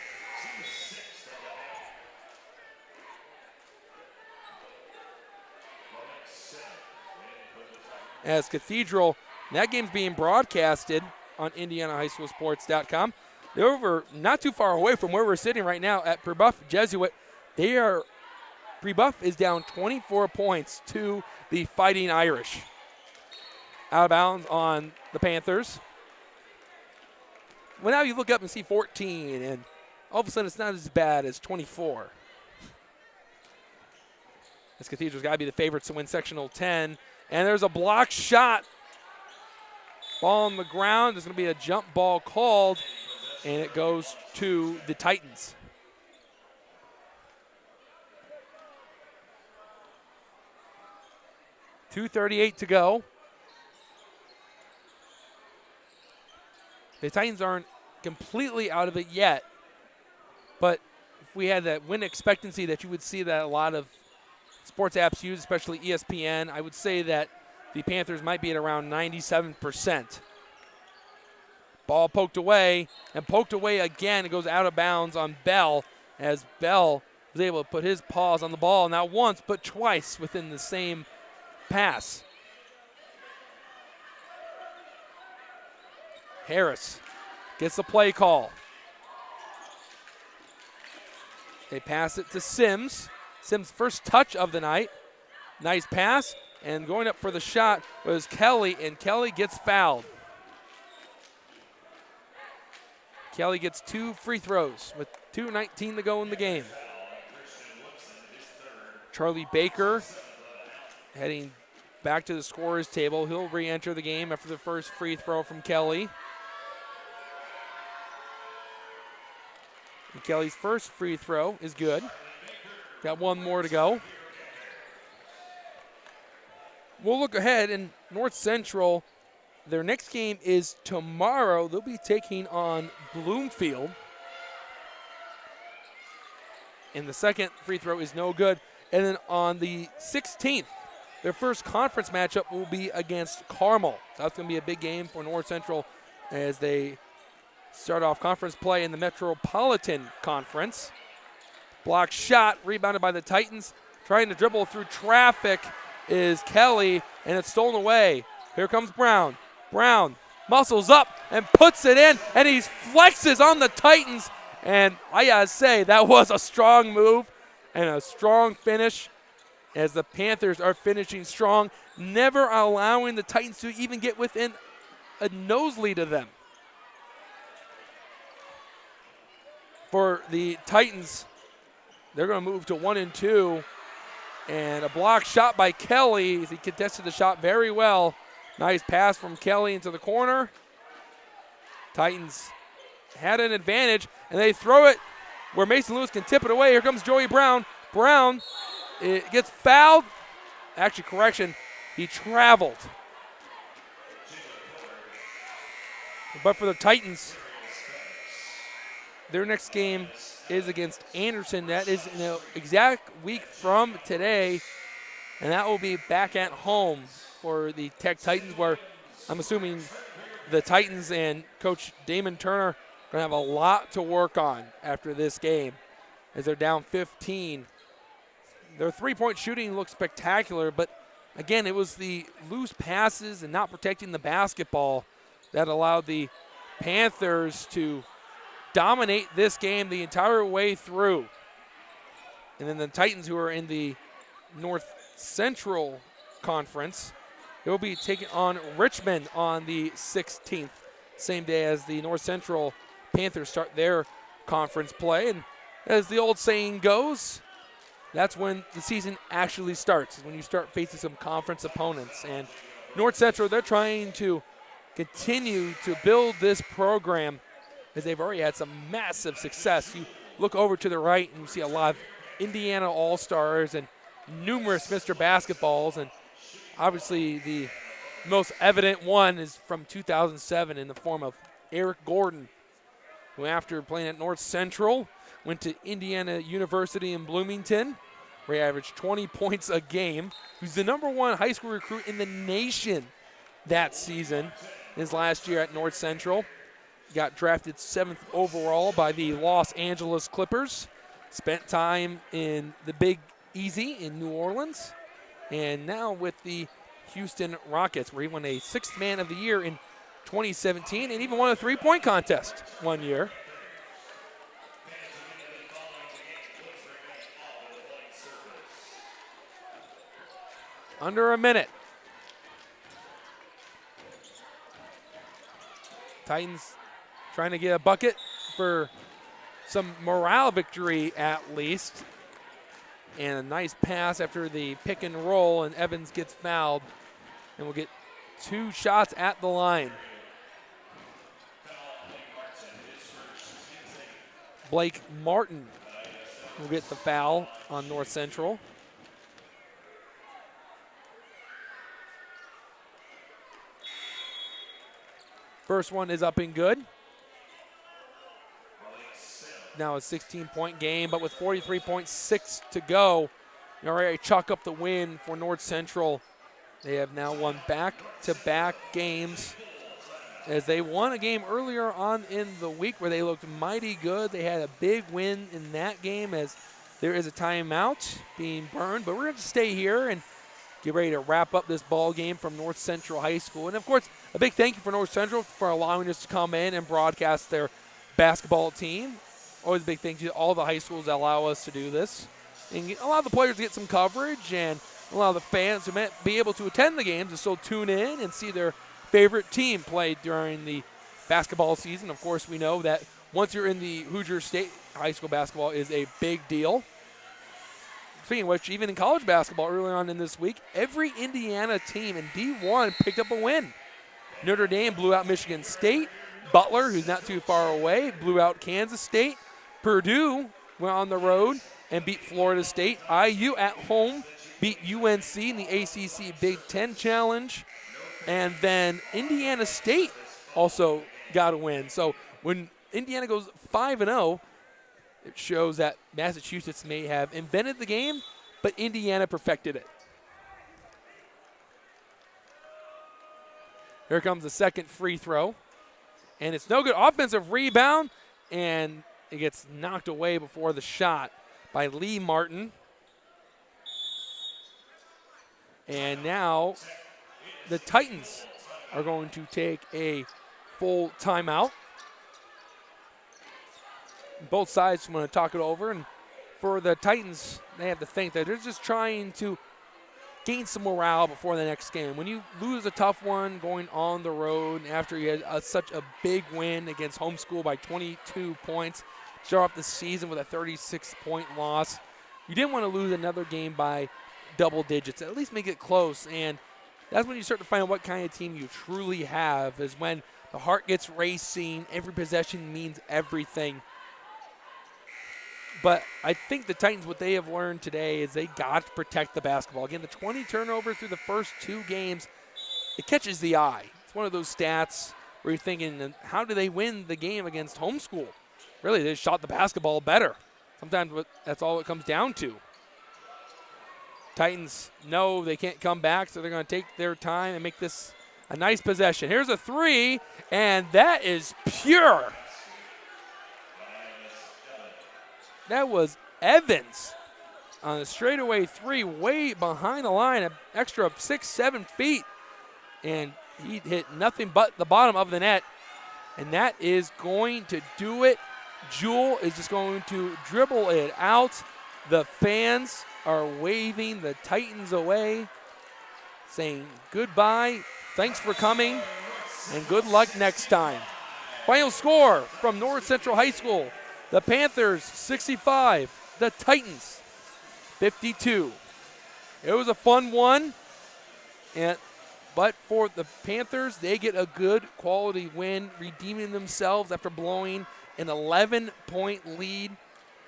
As Cathedral, that game's being broadcasted on IndianaHighSchoolSports.com. They're over not too far away from where we're sitting right now at Brebeuf Jesuit. Brebeuf is down 24 points to the Fighting Irish. Out of bounds on the Panthers. Well, now you look up and see 14, and all of a sudden it's not as bad as 24. As Cathedral's got to be the favorites to win sectional 10. And there's a block shot. Ball on the ground. There's going to be a jump ball called, and it goes to the Titans. .238 to go. The Titans aren't completely out of it yet, but if we had that win expectancy that you would see that a lot of sports apps use, especially ESPN, I would say that the Panthers might be at around 97%. Ball poked away, and poked away again. It goes out of bounds on Bell, as Bell was able to put his paws on the ball, not once, but twice within the same pass. Harris gets the play call. They pass it to Sims. Sims' first touch of the night. Nice pass, and going up for the shot was Kelly, and Kelly gets fouled. Kelly gets 2 free throws with 2:19 to go in the game. Charlie Baker heading back to the scorer's table. He'll re-enter the game after the first free throw from Kelly. And Kelly's first free throw is good. Got one more to go. We'll look ahead in North Central. Their next game is tomorrow. They'll be taking on Bloomfield. And the second free throw is no good. And then on the 16th, their first conference matchup will be against Carmel. That's going to be a big game for North Central as they start off conference play in the Metropolitan Conference. Block shot, rebounded by the Titans. Trying to dribble through traffic is Kelly, and it's stolen away. Here comes Brown. Brown muscles up and puts it in, and he flexes on the Titans. And I gotta say, that was a strong move and a strong finish as the Panthers are finishing strong, never allowing the Titans to even get within a noselead of them. For the Titans, they're going to move to 1-2, and a block shot by Kelly as he contested the shot very well. Nice pass from Kelly into the corner. Titans had an advantage, and they throw it where Mason Lewis can tip it away. Here comes Joey Brown. Brown gets fouled. Actually, correction, he traveled. But for the Titans, their next game is against Anderson. That is in an exact week from today, and that will be back at home for the Tech Titans, where I'm assuming the Titans and Coach Damon Turner are going to have a lot to work on after this game as they're down 15. Their three-point shooting looks spectacular, but again, it was the loose passes and not protecting the basketball that allowed the Panthers to dominate this game the entire way through. And then the Titans, who are in the North Central Conference, they'll be taking on Richmond on the 16th, same day as the North Central Panthers start their conference play. And as the old saying goes, that's when the season actually starts, when you start facing some conference opponents. And North Central, they're trying to continue to build this program as they've already had some massive success. You look over to the right and you see a lot of Indiana All-Stars and numerous Mr. Basketballs, and obviously the most evident one is from 2007 in the form of Eric Gordon, who after playing at North Central went to Indiana University in Bloomington, where he averaged 20 points a game. He's the #1 high school recruit in the nation that season, his last year at North Central. Got drafted 7th overall by the Los Angeles Clippers. Spent time in the Big Easy in New Orleans. And now with the Houston Rockets, where he won a 6th Man of the Year in 2017 and even won a three-point contest one year. Under a minute. Titans trying to get a bucket for some morale victory at least. And a nice pass after the pick and roll, and Evans gets fouled. And we'll get 2 shots at the line. Blake Martin will get the foul on North Central. First one is up and good. Now a 16-point game, but with 43.6 to go, you're ready to chalk up the win for North Central. They have now won back-to-back games, as they won a game earlier on in the week where they looked mighty good. They had a big win in that game, as there is a timeout being burned. But we're going to stay here and get ready to wrap up this ball game from North Central High School. And, of course, a big thank you for North Central for allowing us to come in and broadcast their basketball team. Always a big thank you to all the high schools that allow us to do this. And allow the players to get some coverage, and allow the fans to be able to attend the games and still tune in and see their favorite team play during the basketball season. Of course, we know that once you're in the Hoosier State, high school basketball is a big deal. Speaking of which, even in college basketball early on in this week, every Indiana team in D1 picked up a win. Notre Dame blew out Michigan State. Butler, who's not too far away, blew out Kansas State. Purdue went on the road and beat Florida State. IU at home beat UNC in the ACC Big Ten Challenge. And then Indiana State also got a win. So when Indiana goes 5-0, it shows that Massachusetts may have invented the game, but Indiana perfected it. Here comes the second free throw. And it's no good. Offensive rebound, and it gets knocked away before the shot by Lee Martin. And now the Titans are going to take a full timeout. Both sides want to talk it over, and for the Titans, they have to think that they're just trying to gain some morale before the next game. When you lose a tough one going on the road after you had such a big win against home school by 22 points, start off the season with a 36-point loss, you didn't want to lose another game by double digits. At least make it close, and that's when you start to find out what kind of team you truly have, is when the heart gets racing, every possession means everything. But I think the Titans, what they have learned today is they got to protect the basketball. Again, the 20 turnovers through the first 2 games, it catches the eye. It's one of those stats where you're thinking, how do they win the game against home school? Really, they shot the basketball better. Sometimes that's all it comes down to. Titans know they can't come back, so they're going to take their time and make this a nice possession. Here's a 3, and that is pure. That was Evans on a straightaway 3 way behind the line, an extra 6-7 feet. And he hit nothing but the bottom of the net. And that is going to do it. Jewell is just going to dribble it out. The fans are waving the Titans away, saying goodbye, thanks for coming, and good luck next time. Final score from North Central High School. The Panthers 65, the Titans 52. It was a fun one, but for the Panthers, they get a good quality win, redeeming themselves after blowing an 11-point lead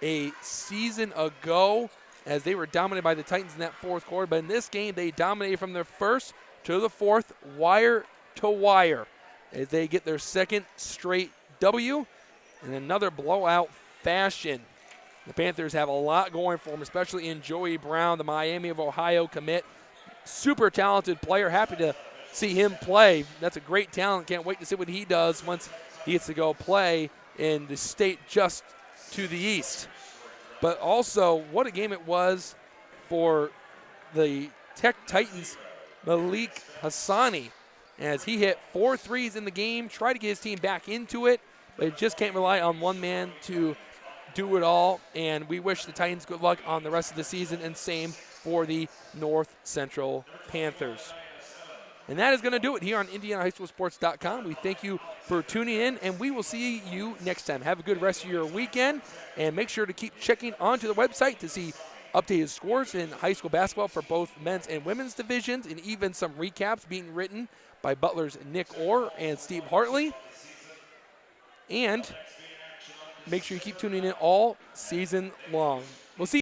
a season ago, as they were dominated by the Titans in that fourth quarter. But in this game, they dominated from their first to the fourth, wire to wire, as they get their second straight W. In another blowout fashion. The Panthers have a lot going for them, especially in Joey Brown, the Miami of Ohio commit. Super talented player. Happy to see him play. That's a great talent. Can't wait to see what he does once he gets to go play in the state just to the east. But also, what a game it was for the Tech Titans, Malik Hassani, as he hit 4 threes in the game, tried to get his team back into it, but it just can't rely on one man to do it all. And we wish the Titans good luck on the rest of the season, and same for the North Central Panthers. And that is going to do it here on IndianaHighSchoolSports.com. We thank you for tuning in, and we will see you next time. Have a good rest of your weekend, and make sure to keep checking onto the website to see updated scores in high school basketball for both men's and women's divisions, and even some recaps being written by Butler's Nick Orr and Steve Hartley. And make sure you keep tuning in all season long.